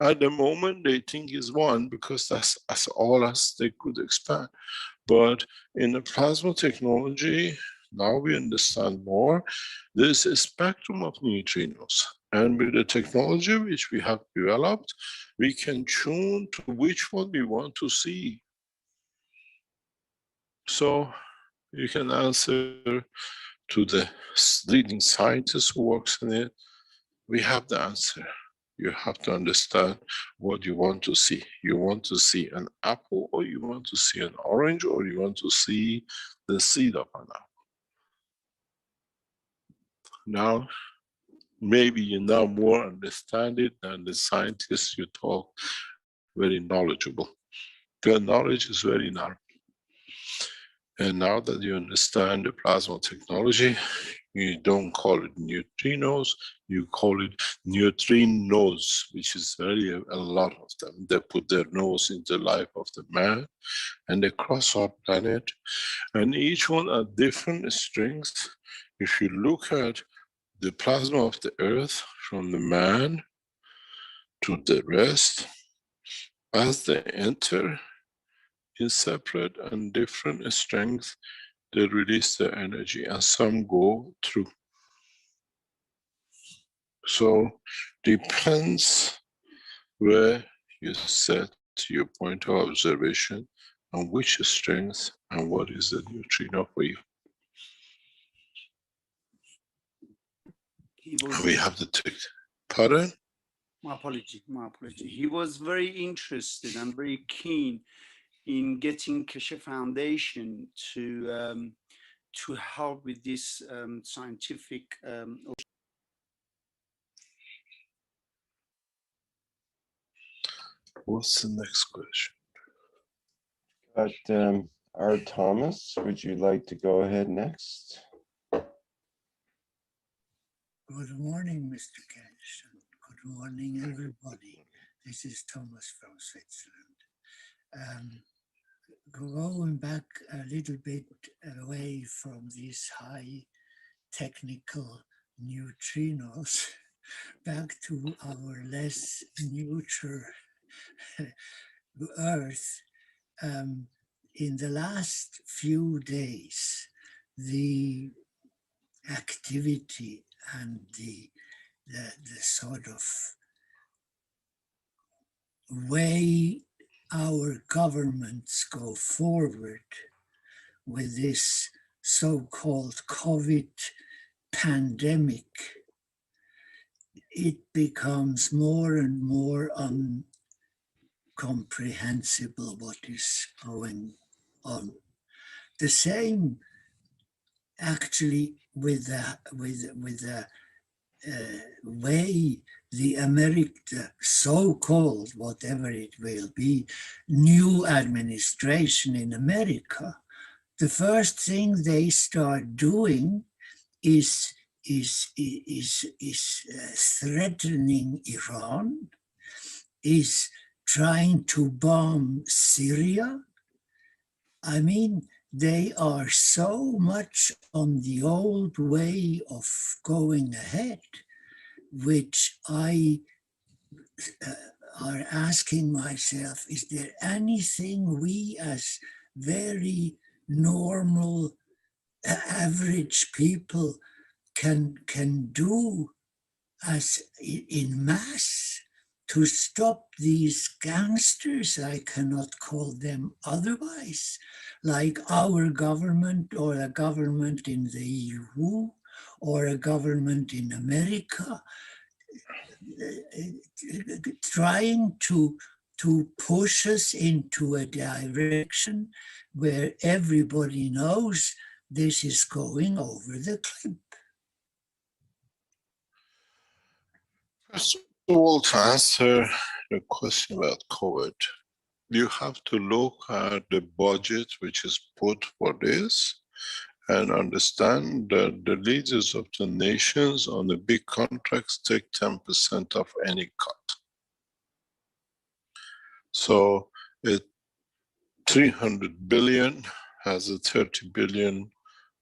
at the moment they think is one because that's all as they could expand. But in the plasma technology, now we understand more, there's a spectrum of neutrinos. And with the technology which we have developed, we can tune to which one we want to see. So you can answer to the leading scientist who works in it, we have the answer. You have to understand what you want to see. You want to see an apple, or you want to see an orange, or you want to see the seed of an apple. Now, maybe you now more understand it than the scientists you talk very knowledgeable. Their knowledge is very narrow. And now that you understand the plasma technology, you don't call it neutrinos, you call it neutrinos, which is really a lot of them. They put their nose in the life of the man, and they cross our planet, and each one are different strengths. If you look at the plasma of the earth, from the man to the rest, as they enter in separate and different strengths, they release their energy, and some go through. So depends where you set your point of observation on which strength and what is the neutrino for you. We have to take, pardon? My apology. He was very interested and very keen in getting Keshe Foundation to help with this scientific. What's the next question? But our Thomas, would you like to go ahead next? Good morning, Mr. Keshe. Good morning, everybody. This is Thomas from Switzerland. Going back a little bit away from these high technical neutrinos, back to our less neutral Earth. In the last few days, the activity and the sort of way our governments go forward with this so-called COVID pandemic, it becomes more and more incomprehensible what is going on. The same actually with the way the so-called, whatever it will be, new administration in America, the first thing they start doing is threatening Iran, is trying to bomb Syria. I mean, they are so much on the old way of going ahead, which I are asking myself, is there anything we as very normal, average people can do as in mass to stop these gangsters? I cannot call them otherwise, like our government or a government in the EU or a government in America, trying to push us into a direction where everybody knows this is going over the cliff. First of all, to answer the question about COVID, you have to look at the budget which is put for this and understand that the leaders of the nations on the big contracts take 10% of any cut. So 300 billion has a 30 billion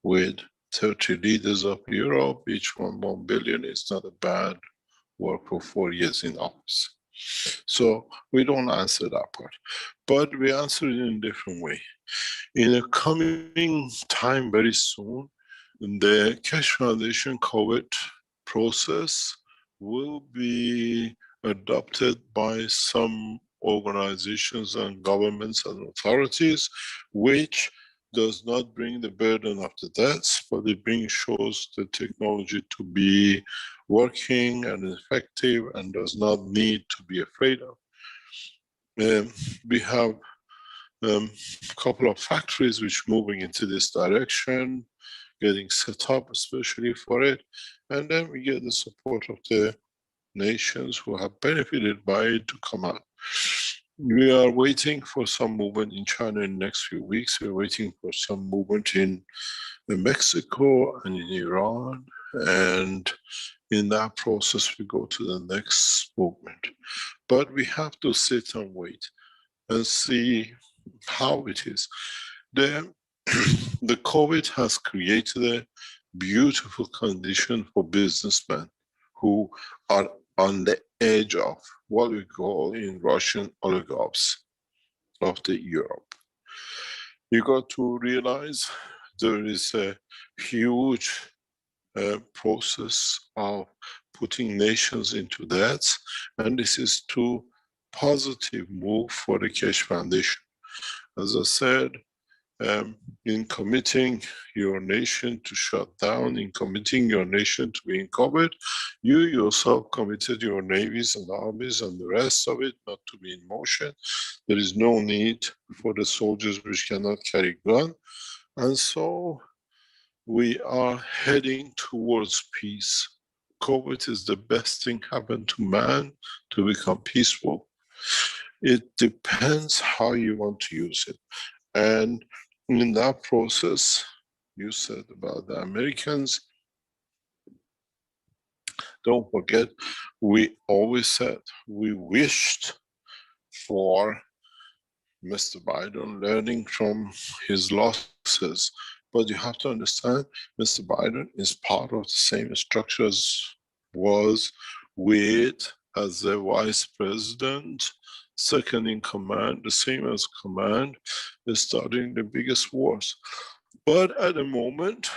with 30 leaders of Europe, each 1 billion is not a bad work for 4 years in office. So we don't answer that part, but we answer it in a different way. In a coming time very soon, the Keshe Foundation COVID process will be adopted by some organizations and governments and authorities, which does not bring the burden of the deaths, but it shows the technology to be working and effective and does not need to be afraid of. We have a couple of factories which moving into this direction, getting set up especially for it, and then we get the support of the nations who have benefited by it to come out. We are waiting for some movement in China in the next few weeks. We're waiting for some movement in Mexico and in Iran, and in that process we go to the next movement. But we have to sit and wait and see how it is. The COVID has created a beautiful condition for businessmen who are on the edge of what we call in Russian oligarchs of the Europe. You got to realize there is a huge process of putting nations into debt, and this is to positive move for the Keshe Foundation. As I said, in committing your nation to shut down, in committing your nation to being covered, you yourself committed your navies and armies and the rest of it not to be in motion. There is no need for the soldiers which cannot carry gun. And so we are heading towards peace. COVID is the best thing happened to man to become peaceful. It depends how you want to use it. And in that process, you said about the Americans, don't forget, we always said we wished for Mr. Biden learning from his losses. But you have to understand, Mr. Biden is part of the same structure as was with as the vice president, second in command, the same as command, is starting the biggest wars. But at the moment,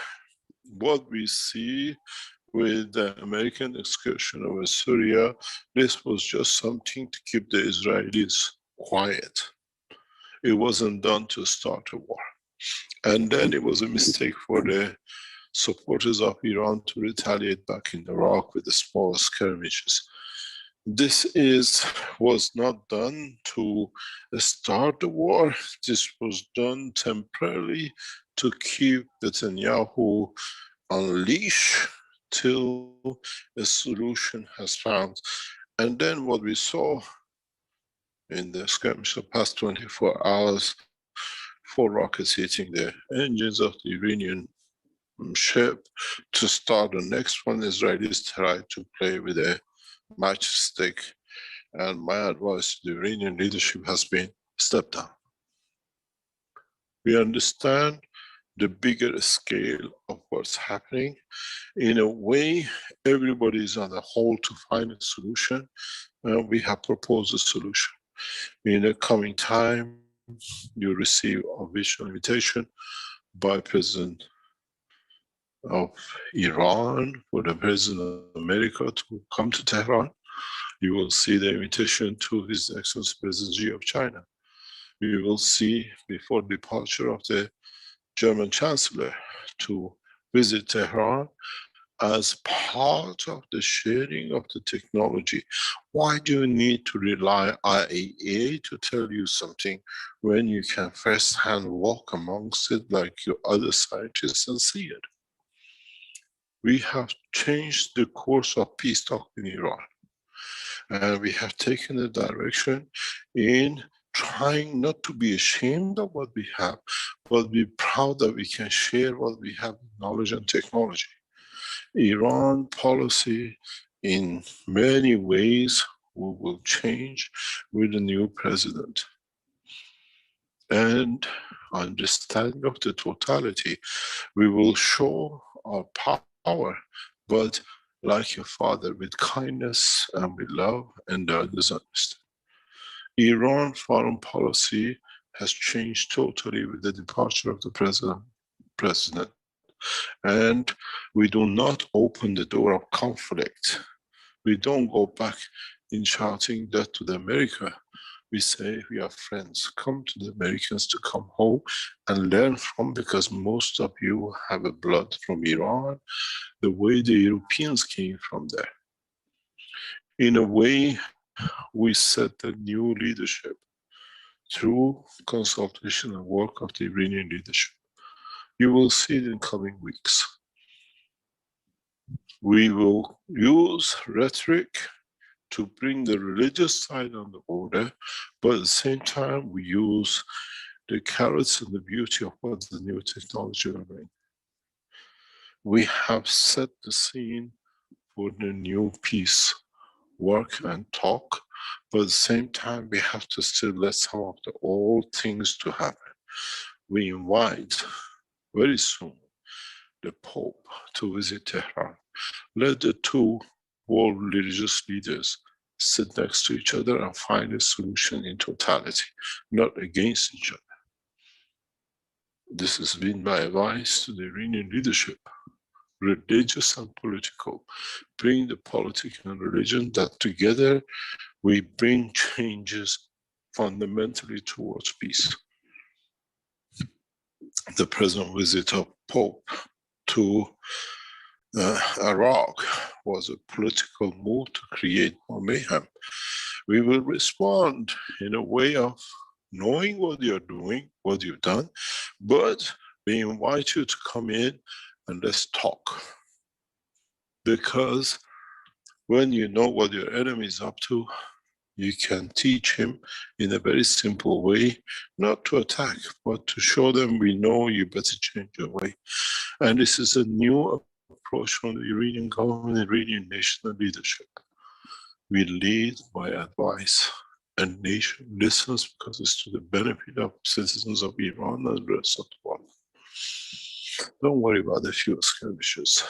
what we see with the American excursion over Syria, this was just something to keep the Israelis quiet. It wasn't done to start a war. And then it was a mistake for the supporters of Iran to retaliate back in Iraq with the small skirmishes. This was not done to start the war. This was done temporarily to keep Netanyahu unleashed till a solution has found. And then what we saw in the skirmish of the past 24 hours, 4 rockets hitting the engines of the Iranian ship. To start the next one, Israelis tried to play with a matchstick. And my advice to the Iranian leadership has been, step down. We understand the bigger scale of what's happening. In a way, everybody is on the whole to find a solution, and we have proposed a solution. In the coming time, you receive a official invitation by President of Iran, for the President of America to come to Tehran. You will see the invitation to His Excellency President Xi of China. We will see before departure of the German Chancellor to visit Tehran as part of the sharing of the technology. Why do you need to rely on IAEA to tell you something when you can firsthand walk amongst it like your other scientists and see it? We have changed the course of peace talk in Iran. And we have taken a direction in trying not to be ashamed of what we have, but be proud that we can share what we have, knowledge and technology. Iran policy in many ways will change with the new president. And understanding of the totality, we will show our power, but like your father, with kindness and with love and others understand. Iran foreign policy has changed totally with the departure of the president. And we do not open the door of conflict. We don't go back in shouting that to the America. We say we are friends. Come to the Americans to come home and learn from, because most of you have a blood from Iran, the way the Europeans came from there. In a way, we set the new leadership through consultation and work of the Iranian leadership. You will see it in coming weeks. We will use rhetoric to bring the religious side on the order, but at the same time, we use the carrots and the beauty of what the new technology will bring. We have set the scene for the new peace work and talk, but at the same time, we have to still let some of the old things to happen. We invite very soon the Pope to visit Tehran. Let the two world religious leaders sit next to each other and find a solution in totality, not against each other. This has been my advice to the Iranian leadership. religious and political, bring the politics and religion, that together we bring changes fundamentally towards peace. The present visit of Pope to Iraq was a political move to create more mayhem. We will respond in a way of knowing what you're doing, what you've done, but we invite you to come in and let's talk. Because when you know what your enemy is up to, you can teach him in a very simple way, not to attack, but to show them we know you better change your way. And this is a new approach from the Iranian government, Iranian national leadership. We lead by advice, and nation listens because it's to the benefit of citizens of Iran and the rest of the world. Don't worry about the few skirmishes.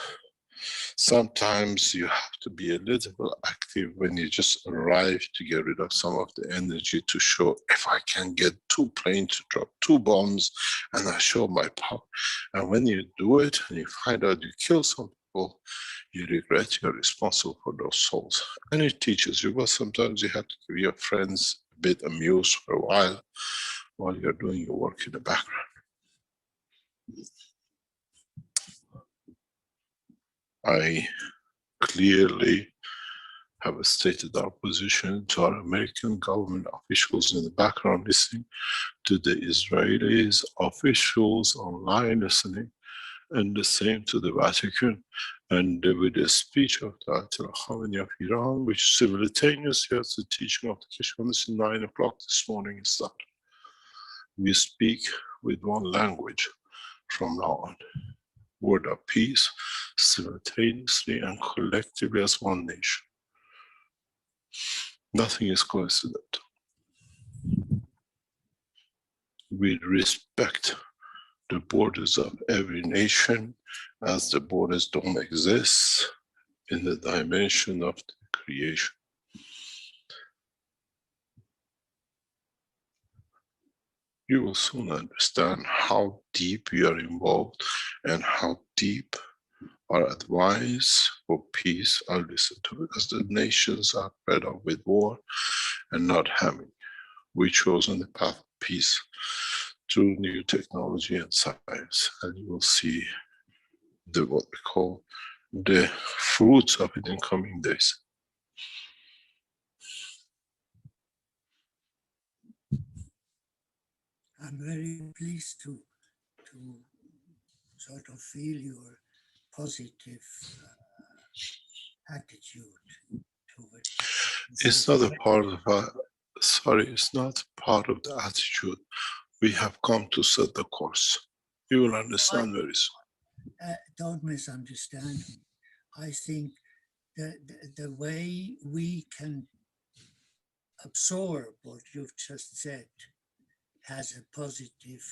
Sometimes you have to be a little active when you just arrive to get rid of some of the energy, to show if I can get 2 planes to drop 2 bombs and I show my power. And when you do it and you find out you kill some people, you regret you're responsible for those souls. And it teaches you, but sometimes you have to give your friends a bit amused for a while you're doing your work in the background. I clearly have stated our position to our American government officials in the background listening, to the Israelis officials online listening, and the same to the Vatican. And with the speech of the Ayatollah Khamenei of Iran, which simultaneously has the teaching of the Keshe at 9 o'clock this morning started. We speak with one language from now on. Word of peace, simultaneously and collectively as one nation. Nothing is coincidental. We respect the borders of every nation as the borders don't exist in the dimension of the creation. You will soon understand how deep you are involved and how deep our advice for peace are listened to, because the nations are fed up with war and not having. We chosen the path of peace through new technology and science, and you will see what we call the fruits of it in coming days. I'm very pleased to sort of feel your positive attitude towards it. It's not a part of it's not part of the attitude. We have come to set the course. You will understand very soon. Don't misunderstand me. I think the way we can absorb what you've just said has a positive,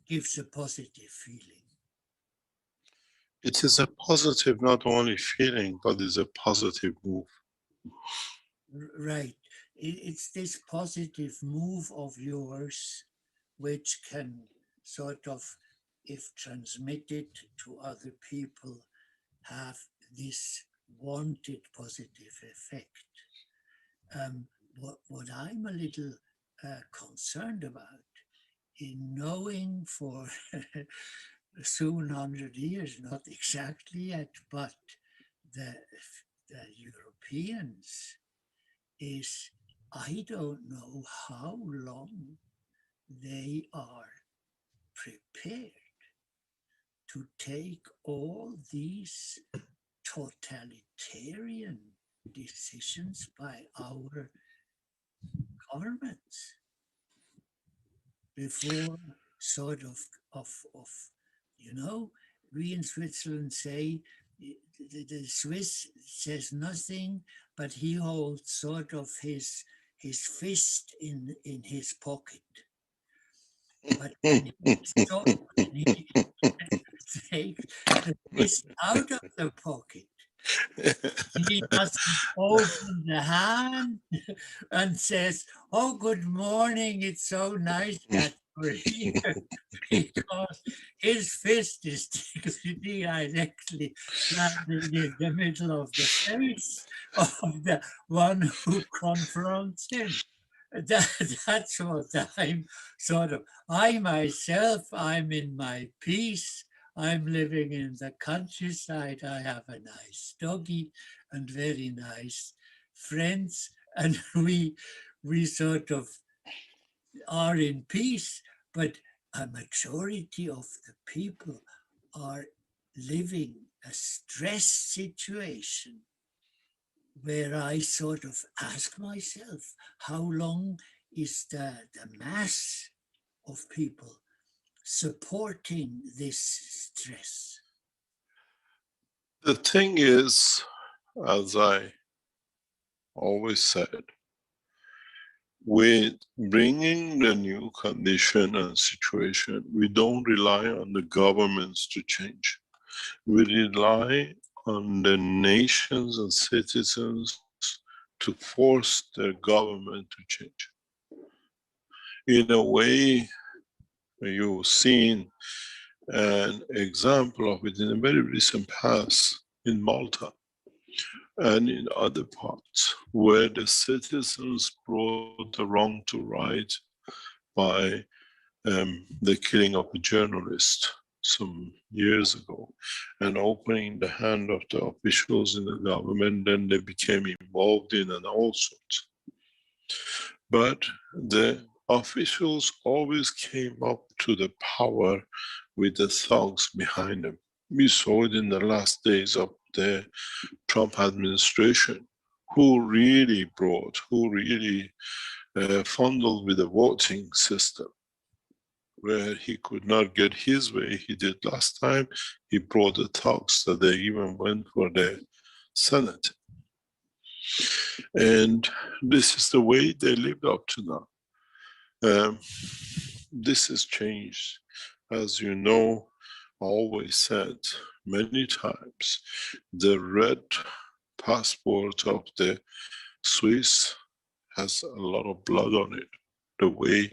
gives a positive feeling. It is a positive, not only feeling, but it's a positive move. Right. It's this positive move of yours which can sort of, if transmitted to other people, have this wanted positive effect. What I'm a little concerned about, in knowing for soon 100 years, not exactly yet, but the Europeans, is I don't know how long they are prepared to take all these totalitarian decisions by our governments before sort of you know, we in Switzerland say the Swiss says nothing, but he holds sort of his fist in his pocket. But when he takes the fist out of the pocket, he doesn't open the hand and says, "Oh, good morning, it's so nice that because his fist is directly landing in the middle of the face of the one who confronts him. That's what I'm sort of, I myself, I'm in my peace. I'm living in the countryside. I have a nice doggy and very nice friends. And we sort of are in peace, but a majority of the people are living a stress situation where I sort of ask myself, how long is the mass of people supporting this stress? The thing is, as I always said, with bringing the new condition and situation, we don't rely on the governments to change. We rely on the nations and citizens to force their government to change. In a way, you've seen an example of it in a very recent past in Malta and in other parts, where the citizens brought the wrong to right by the killing of a journalist some years ago, and opening the hand of the officials in the government. Then they became involved in and all sorts. But the officials always came up to the power with the thugs behind them. We saw it in the last days of the Trump administration, who really fondled with the voting system, where he could not get his way. He did last time. He brought the thugs that they even went for the Senate. And this is the way they lived up to now. This has changed. As you know, I always said many times, the red passport of the Swiss has a lot of blood on it. The way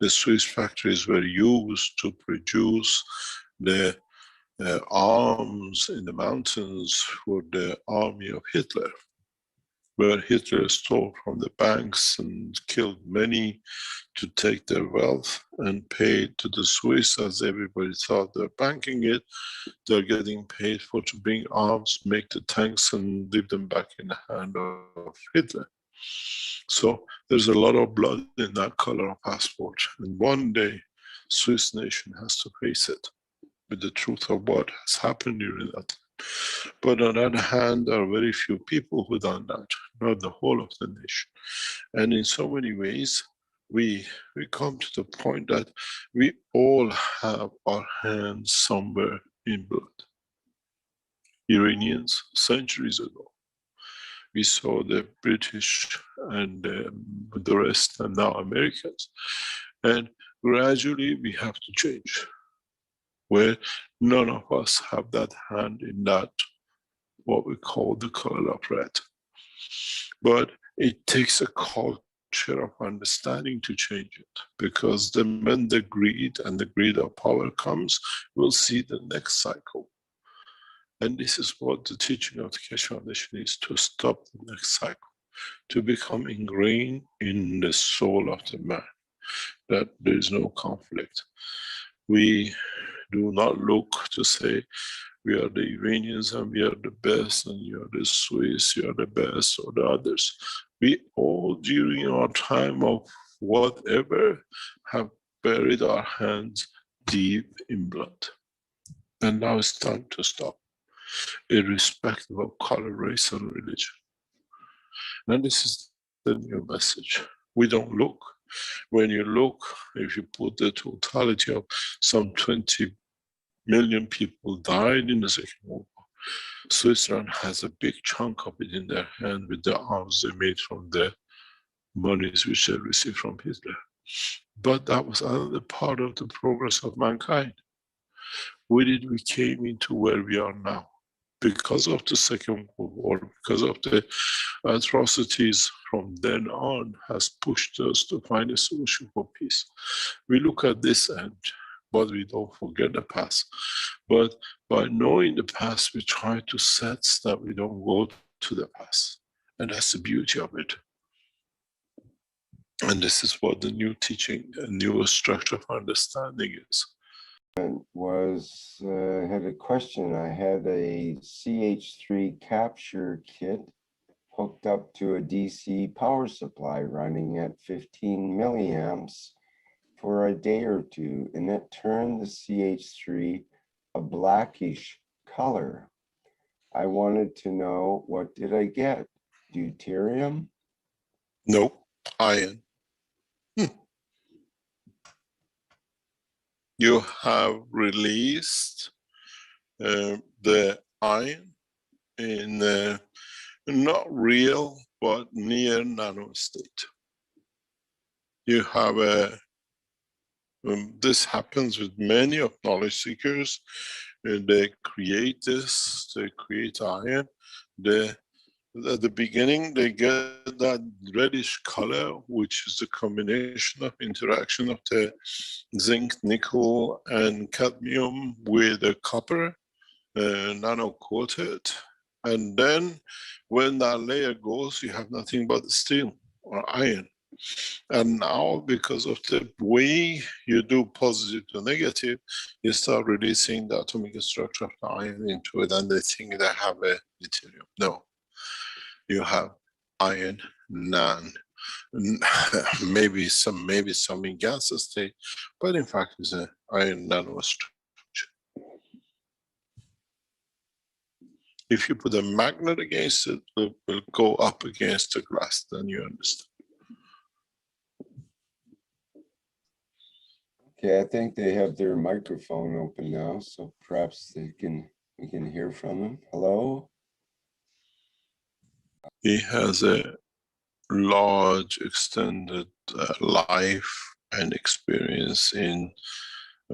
the Swiss factories were used to produce the arms in the mountains for the army of Hitler, where Hitler stole from the banks and killed many to take their wealth and paid to the Swiss, as everybody thought they're banking it. They're getting paid for to bring arms, make the tanks, and leave them back in the hand of Hitler. So there's a lot of blood in that color of passport. And one day, Swiss nation has to face it with the truth of what has happened during that. But on the other hand, there are very few people who done that, not the whole of the nation. And in so many ways, we come to the point that we all have our hands somewhere in blood. Iranians, centuries ago, we saw the British and the rest, and now Americans. And gradually we have to change, where none of us have that hand in that, what we call the color of red. But it takes a culture of understanding to change it, because when the greed and the greed of power comes, we'll see the next cycle. And this is what the teaching of the Keshe Foundation is, to stop the next cycle, to become ingrained in the soul of the man, that there is no conflict. We do not look to say, we are the Iranians and we are the best, and you are the Swiss, you are the best, or the others. We all, during our time of whatever, have buried our hands deep in blood. And now it's time to stop, irrespective of color, race, and religion. And this is the new message. We don't look. When you look, if you put the totality of some 20 million people died in the Second World War, Switzerland has a big chunk of it in their hand with the arms they made from the monies which they received from Hitler. But that was another part of the progress of mankind. With it, we came into where we are now. because of the Second World War, because of the atrocities from then on, has pushed us to find a solution for peace. We look at this end, but we don't forget the past. But by knowing the past, we try to set that we don't go to the past. And that's the beauty of it. And this is what the new teaching, a new structure of understanding is. Had a question. I had a CH3 capture kit hooked up to a DC power supply running at 15 milliamps for a day or two, and it turned the CH3 a blackish color. I wanted to know, what did I get? Deuterium? No, iron. You have released the iron in not real, but near nano state. You have this happens with many of knowledge seekers. They create this, they create iron. At the beginning, they get that reddish color, which is the combination of interaction of the zinc, nickel, and cadmium with the copper, nano-coated. And then when that layer goes, you have nothing but steel or iron. And now, because of the way you do positive to negative, you start releasing the atomic structure of the iron into it, and they think they have a deuterium. No. You have iron, none, maybe some in gas state, but in fact it's an iron nanostructure. If you put a magnet against it, it will go up against the glass, then you understand. Okay, I think they have their microphone open now, so perhaps we can hear from them. Hello? He has a large extended life and experience in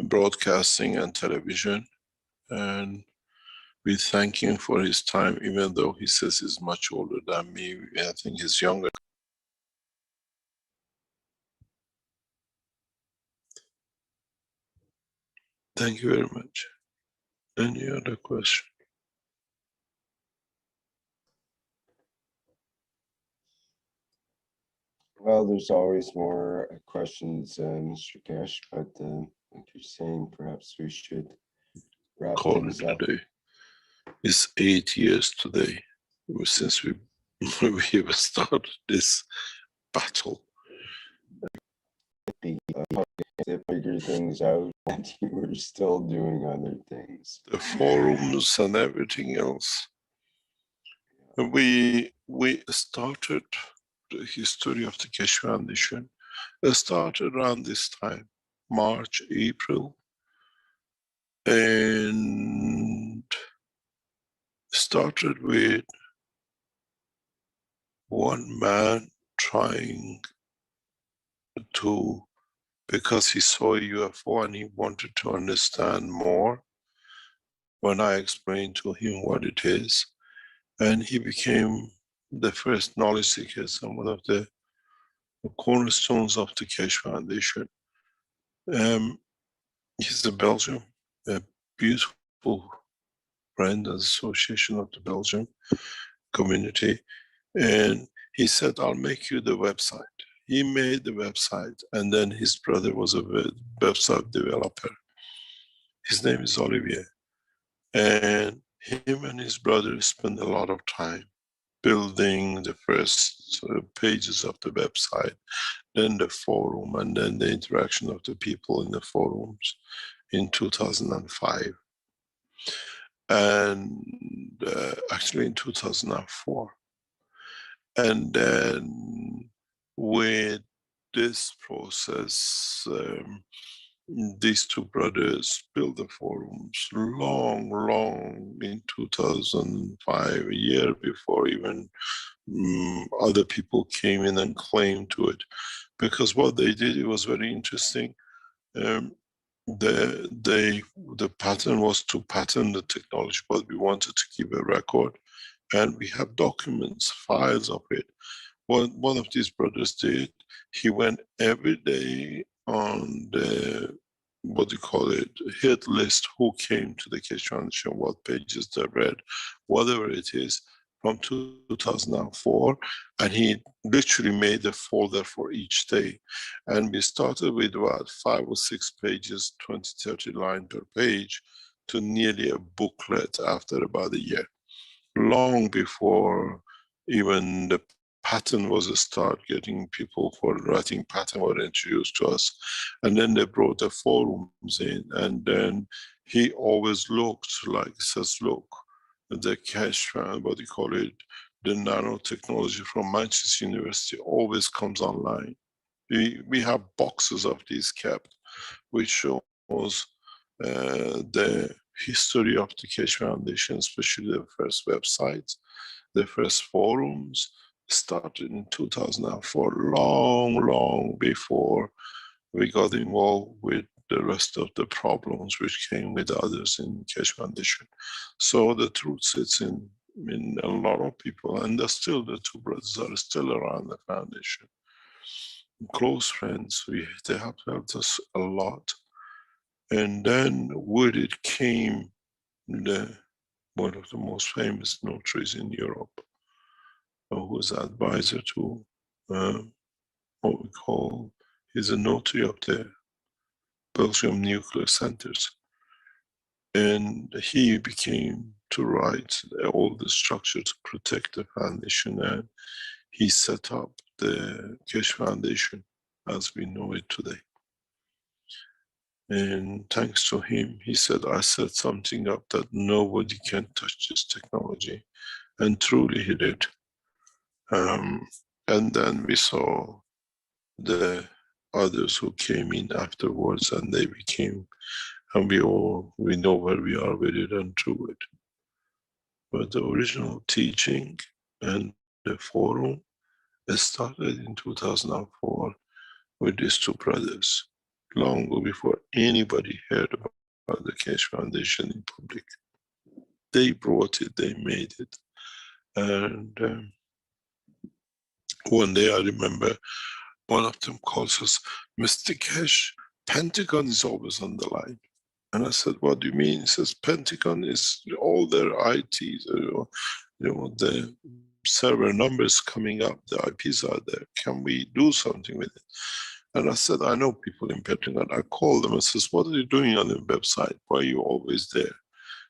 broadcasting and television, and we thank him for his time, even though he says he's much older than me. I think he's younger. Thank you very much. Any other question? Well, there's always more questions, Mr. Keshe, but like you're saying, perhaps we should wrap things up. Today. It's 8 years today since we started this battle. To figure things out, and you were still doing other things. The forums and everything else. We started the history of the Keshe Foundation. It started around this time, March, April, and started with one man trying to, because he saw a UFO and he wanted to understand more. When I explained to him what it is, and he became the first knowledge seeker and one of the cornerstones of the Keshe Foundation. He's a Belgian, a beautiful friend and association of the Belgian community. And he said, I'll make you the website. He made the website, and then his brother was a website developer. His name is Olivier. And him and his brother spent a lot of time building the first pages of the website, then the forum, and then the interaction of the people in the forums in 2005. And actually in 2004. And then with this process, these two brothers built the forums long in 2005, a year before even other people came in and claimed to it. Because what they did, it was very interesting. the pattern was to patent the technology, but we wanted to keep a record, and we have documents, files of it. One of these brothers did, he went every day on the, what do you call it, hit list, who came to the Keshe Foundation, what pages they read, whatever it is, from 2004, and he literally made a folder for each day. And we started with about 5 or 6 pages, 20, 30 lines per page, to nearly a booklet after about a year. Long before even the pattern was a start, getting people for writing pattern were introduced to us. And then they brought the forums in, and then he always looked like, says, look, the Keshe, what do you call it, the nanotechnology from Manchester University always comes online. We have boxes of these kept, which shows the history of the Keshe Foundation, especially the first website, the first forums started in 2004, long before we got involved with the rest of the problems which came with others in Keshe Foundation. So the truth sits in a lot of people, and there's still the two brothers are still around the foundation. Close friends, they have helped us a lot. And then with it came one of the most famous notaries in Europe, who was advisor to what we call, he's a notary of the Belgium nuclear centers. And he became to write all the structure to protect the foundation, and he set up the Keshe Foundation as we know it today. And thanks to him, he said, I set something up that nobody can touch this technology. And truly he did. And then we saw the others who came in afterwards, and they became, and we know where we are with it and through it. But the original teaching and the forum started in 2004 with these two brothers, long before anybody heard about the Keshe Foundation in public. They brought it, they made it. And one day I remember one of them calls us, Mr. Keshe, Pentagon is always on the line. And I said, what do you mean? He says, Pentagon is all their ITs, the server numbers coming up, the IPs are there. Can we do something with it? And I said, I know people in Pentagon. I called them and says, what are you doing on the website? Why are you always there?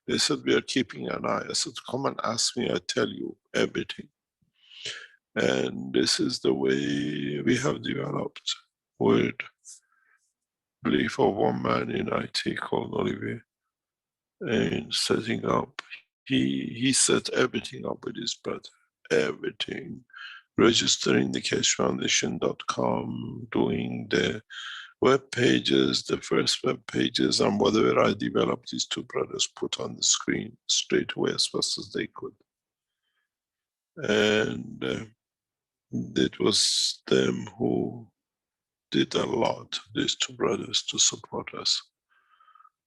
They said, we are keeping an eye. I said, come and ask me, I tell you everything. And this is the way we have developed with belief of one man in IT called Olivier, and setting up. He set everything up with his brother, everything. Registering the keshefoundation.com, doing the web pages, the first web pages, and whatever I developed, these two brothers put on the screen straight away as fast as they could. And it was them who did a lot, these two brothers, to support us.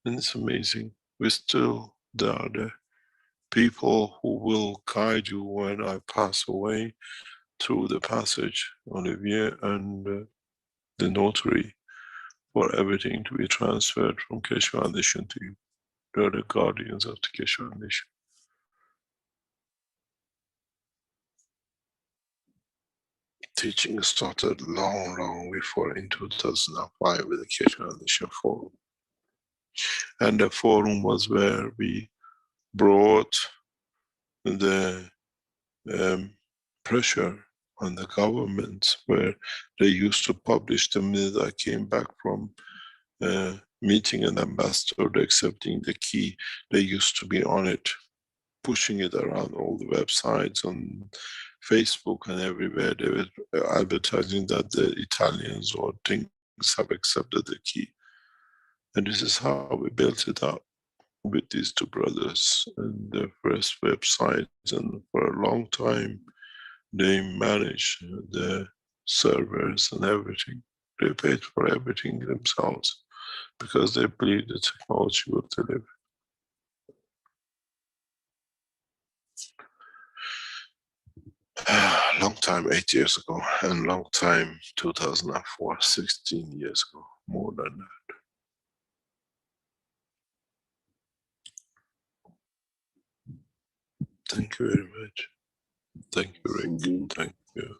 And it's amazing. There are the people who will guide you when I pass away through the passage, Olivier and the notary, for everything to be transferred from Keshe Foundation to you. They are the guardians of the Keshe Foundation. Teaching started long before, in 2005 with the Keshe Foundation Forum. And the forum was where we brought the pressure on the government, where they used to publish the minute I came back from meeting an ambassador, accepting the key. They used to be on it, pushing it around all the websites, on Facebook and everywhere. They were advertising that the Italians or things have accepted the key. And this is how we built it up with these two brothers and the first website. And for a long time, they managed the servers and everything. They paid for everything themselves. because they believe the technology will deliver. Long time, 8 years ago, and long time, 2004, 16 years ago, more than that. Thank you very much. Thank you, Rick. Indeed. Thank you.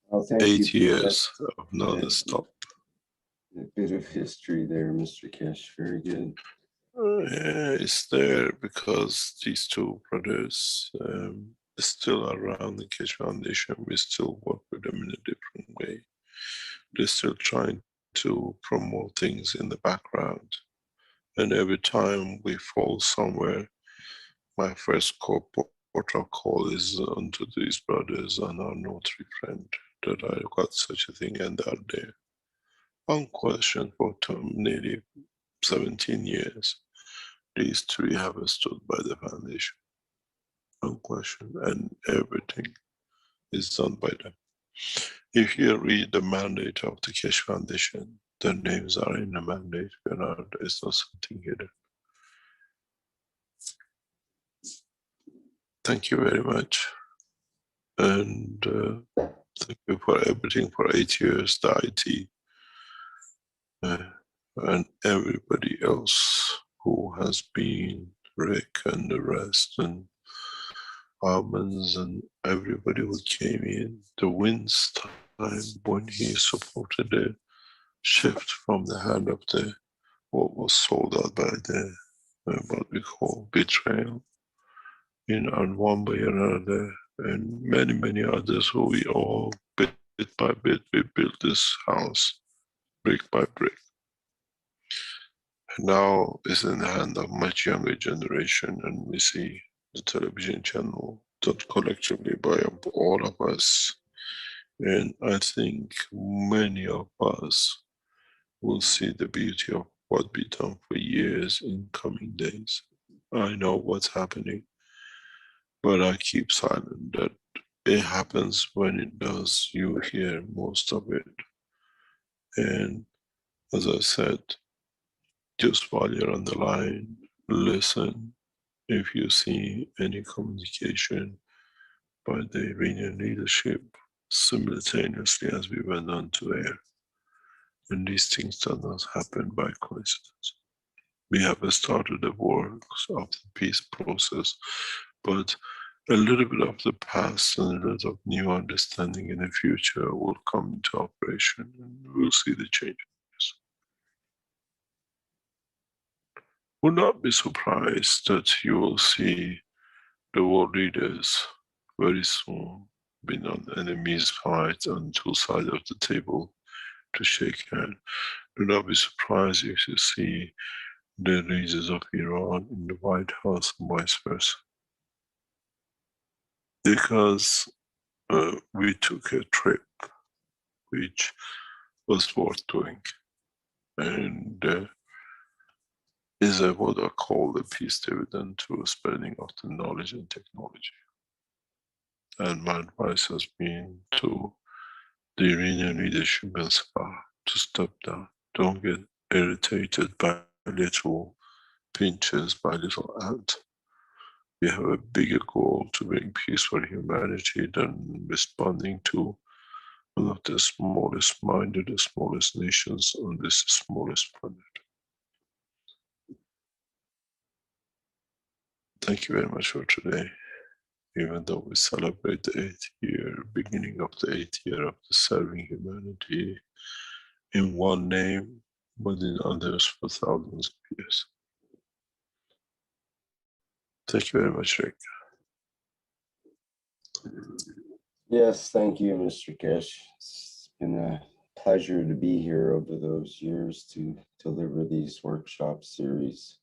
Well, thank you 8 for years that. of non-stop. A bit of history there, Mr. Keshe. Very good. Yeah, it's there because these two brothers still around the Keshe Foundation. We still work with them in a different way. They're still trying to promote things in the background. And every time we fall somewhere, my first portal call is unto these brothers and our notary friend that I got such a thing, and they're there. Unquestioned for nearly 17 years. These three have stood by the foundation. Unquestioned, and everything is done by them. If you read the mandate of the Keshe Foundation, their names are in the mandate. There's not something hidden. Thank you very much. And thank you for everything for 8 years, the IT, and everybody else who has been, Rick and the rest, and Armans and everybody who came in. The Wind's time when he supported the shift from the hand of the what was sold out by the what we call betrayal, on one way or another, and many others who we all bit by bit we built this house brick by brick. And now it's in the hand of much younger generation, and we see the television channel that collectively by all of us. And I think many of us will see the beauty of what we done for years in coming days. I know what's happening, but I keep silent. That it happens when it does, you hear most of it. And as I said, just while you're on the line, listen. If you see any communication by the Iranian leadership simultaneously as we went on to air, and these things do not happen by coincidence. We have started the works of the peace process, but a little bit of the past and a little of new understanding in the future will come into operation, and we'll see the changes. Would not be surprised that you will see the world leaders very soon being on enemies fight on two sides of the table to shake hands. Do not be surprised if you see the leaders of Iran in the White House and vice versa. Because we took a trip which was worth doing, and is what I call the peace dividend to spreading of the knowledge and technology. And my advice has been to the Iranian leadership and Sabah to step down. Don't get irritated by little pinches, by little ants. We have a bigger goal to bring peace for humanity than responding to one of the smallest minded, the smallest nations on this smallest planet. Thank you very much for today. Even though we celebrate the 8th year, beginning of the 8th year of the serving humanity in one name, but in others for thousands of years. Thank you very much, Rick. Yes, thank you, Mr. Keshe. It's been a pleasure to be here over those years to deliver these workshop series.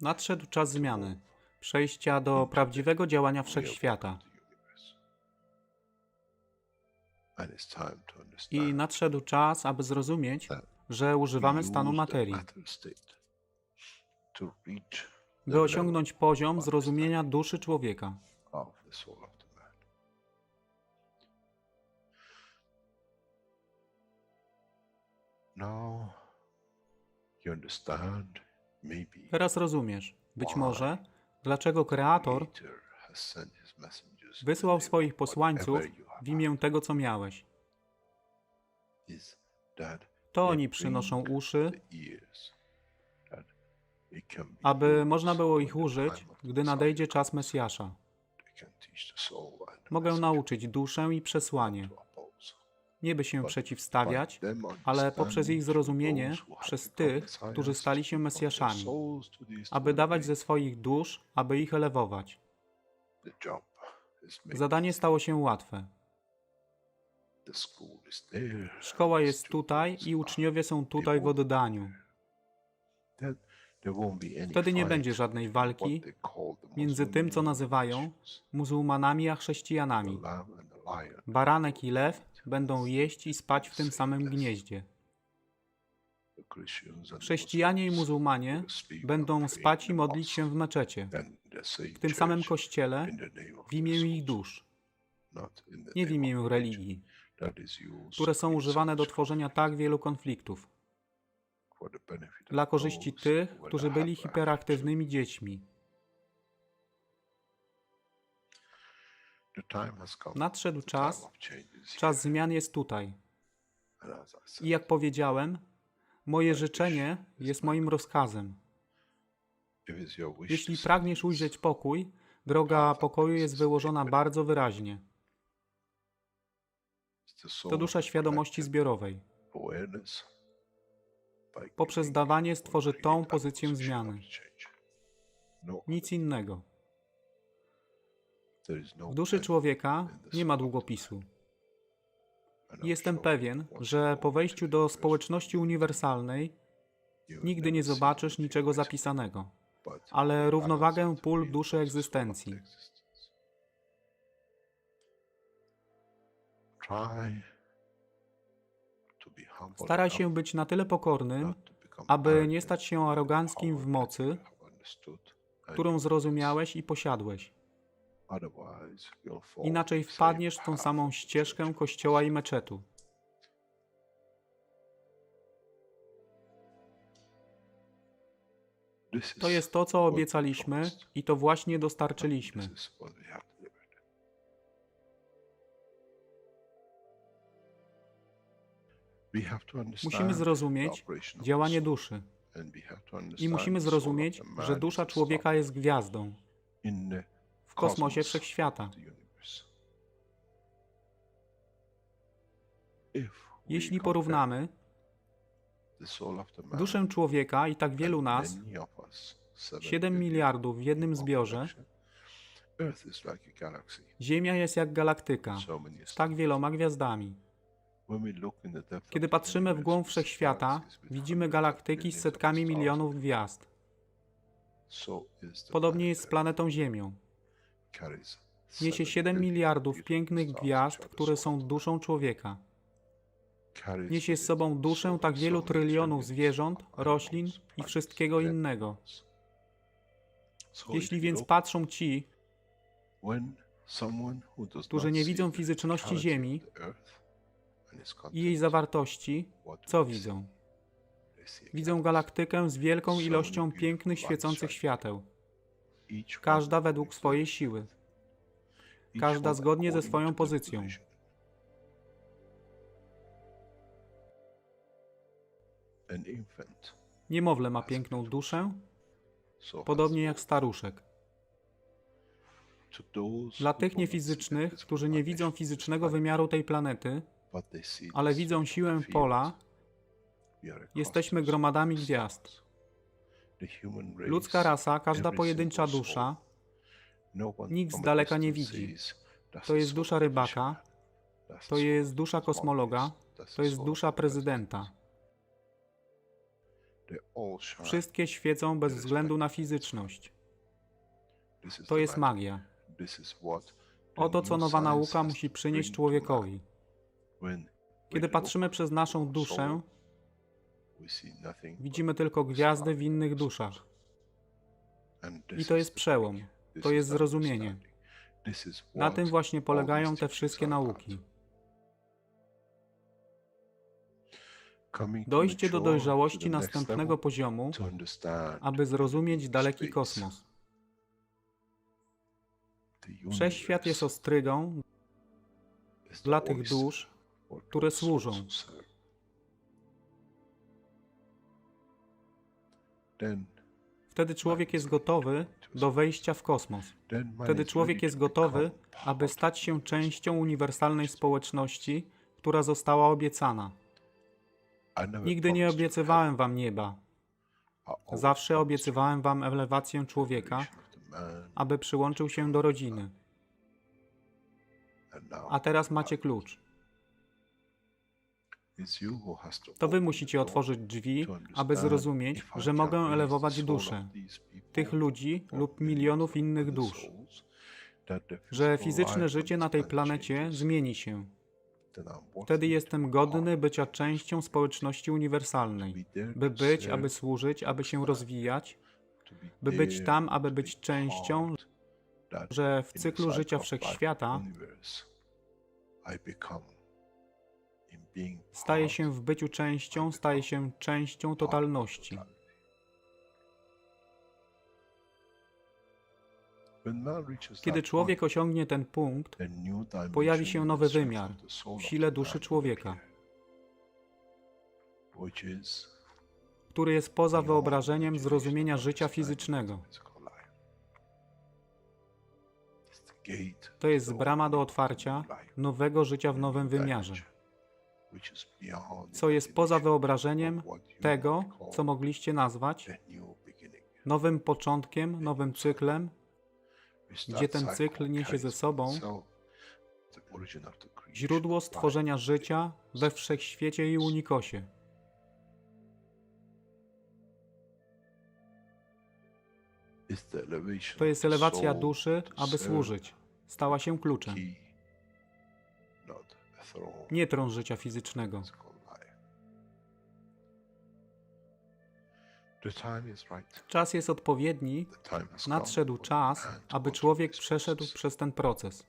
Nadszedł czas zmiany, przejścia do prawdziwego działania wszechświata. I nadszedł czas, aby zrozumieć, że używamy stanu materii, by osiągnąć poziom zrozumienia duszy człowieka. Teraz rozumiesz, być może, dlaczego Kreator wysłał swoich posłańców w imię tego, co miałeś. To oni przynoszą uszy, aby można było ich użyć, gdy nadejdzie czas Mesjasza. Mogę nauczyć duszę i przesłanie. Nie by się przeciwstawiać, ale poprzez ich zrozumienie, przez tych, którzy stali się Mesjaszami, aby dawać ze swoich dusz, aby ich elewować. Zadanie stało się łatwe. Szkoła jest tutaj i uczniowie są tutaj w oddaniu. Wtedy nie będzie żadnej walki między tym, co nazywają muzułmanami a chrześcijanami. Baranek i lew będą jeść i spać w tym samym gnieździe. Chrześcijanie i muzułmanie będą spać i modlić się w meczecie, w tym samym kościele, w imię ich dusz, nie w imię religii, które są używane do tworzenia tak wielu konfliktów, dla korzyści tych, którzy byli hiperaktywnymi dziećmi. Nadszedł czas, czas zmian jest tutaj. I jak powiedziałem, moje życzenie jest moim rozkazem. Jeśli pragniesz ujrzeć pokój, droga pokoju jest wyłożona bardzo wyraźnie. To dusza świadomości zbiorowej. Poprzez dawanie stworzy tą pozycję zmiany. Nic innego. W duszy człowieka nie ma długopisu. Jestem pewien, że po wejściu do społeczności uniwersalnej nigdy nie zobaczysz niczego zapisanego, ale równowagę pól duszy egzystencji. Staraj się być na tyle pokornym, aby nie stać się aroganckim w mocy, którą zrozumiałeś i posiadłeś. Inaczej wpadniesz w tą samą ścieżkę kościoła i meczetu. To jest to, co obiecaliśmy i to właśnie dostarczyliśmy. Musimy zrozumieć działanie duszy i musimy zrozumieć, że dusza człowieka jest gwiazdą w kosmosie wszechświata. Jeśli porównamy duszę człowieka i tak wielu nas, 7 miliardów w jednym zbiorze, Ziemia jest jak galaktyka z tak wieloma gwiazdami. Kiedy patrzymy w głąb wszechświata, widzimy galaktyki z setkami milionów gwiazd. Podobnie jest z planetą Ziemią. Niesie 7 miliardów pięknych gwiazd, które są duszą człowieka. Niesie z sobą duszę tak wielu trylionów zwierząt, roślin i wszystkiego innego. Jeśli więc patrzą ci, którzy nie widzą fizyczności Ziemi i jej zawartości, co widzą? Widzą galaktykę z wielką ilością pięknych, świecących świateł. Każda według swojej siły. Każda zgodnie ze swoją pozycją. Niemowlę ma piękną duszę, podobnie jak staruszek. Dla tych niefizycznych, którzy nie widzą fizycznego wymiaru tej planety, ale widzą siłę pola, jesteśmy gromadami gwiazd. Ludzka rasa, każda pojedyncza dusza, nikt z daleka nie widzi. To jest dusza rybaka, to jest dusza kosmologa, to jest dusza prezydenta. Wszystkie świecą bez względu na fizyczność. To jest magia. Oto co nowa nauka musi przynieść człowiekowi. Kiedy patrzymy przez naszą duszę, widzimy tylko gwiazdy w innych duszach. I to jest przełom. To jest zrozumienie. Na tym właśnie polegają te wszystkie nauki. Dojście do dojrzałości następnego poziomu, aby zrozumieć daleki kosmos. Wszechświat jest ostrygą dla tych dusz, które służą. Wtedy człowiek jest gotowy do wejścia w kosmos. Wtedy człowiek jest gotowy, aby stać się częścią uniwersalnej społeczności, która została obiecana. Nigdy nie obiecywałem wam nieba. Zawsze obiecywałem wam elewację człowieka, aby przyłączył się do rodziny. A teraz macie klucz. To wy musicie otworzyć drzwi, aby zrozumieć, że mogę elewować duszę tych ludzi lub milionów innych dusz, że fizyczne życie na tej planecie zmieni się. Wtedy jestem godny bycia częścią społeczności uniwersalnej, by być, aby służyć, aby się rozwijać, by być tam, aby być częścią, że w cyklu życia wszechświata staje się w byciu częścią, staje się częścią totalności. Kiedy człowiek osiągnie ten punkt, pojawi się nowy wymiar w sile duszy człowieka, który jest poza wyobrażeniem zrozumienia życia fizycznego. To jest brama do otwarcia nowego życia w nowym wymiarze, co jest poza wyobrażeniem tego, co mogliście nazwać nowym początkiem, nowym cyklem, gdzie ten cykl niesie ze sobą źródło stworzenia życia we wszechświecie i unikosie. To jest elewacja duszy, aby służyć. Stała się kluczem. Nie tron życia fizycznego. Czas jest odpowiedni, nadszedł czas, aby człowiek przeszedł przez ten proces.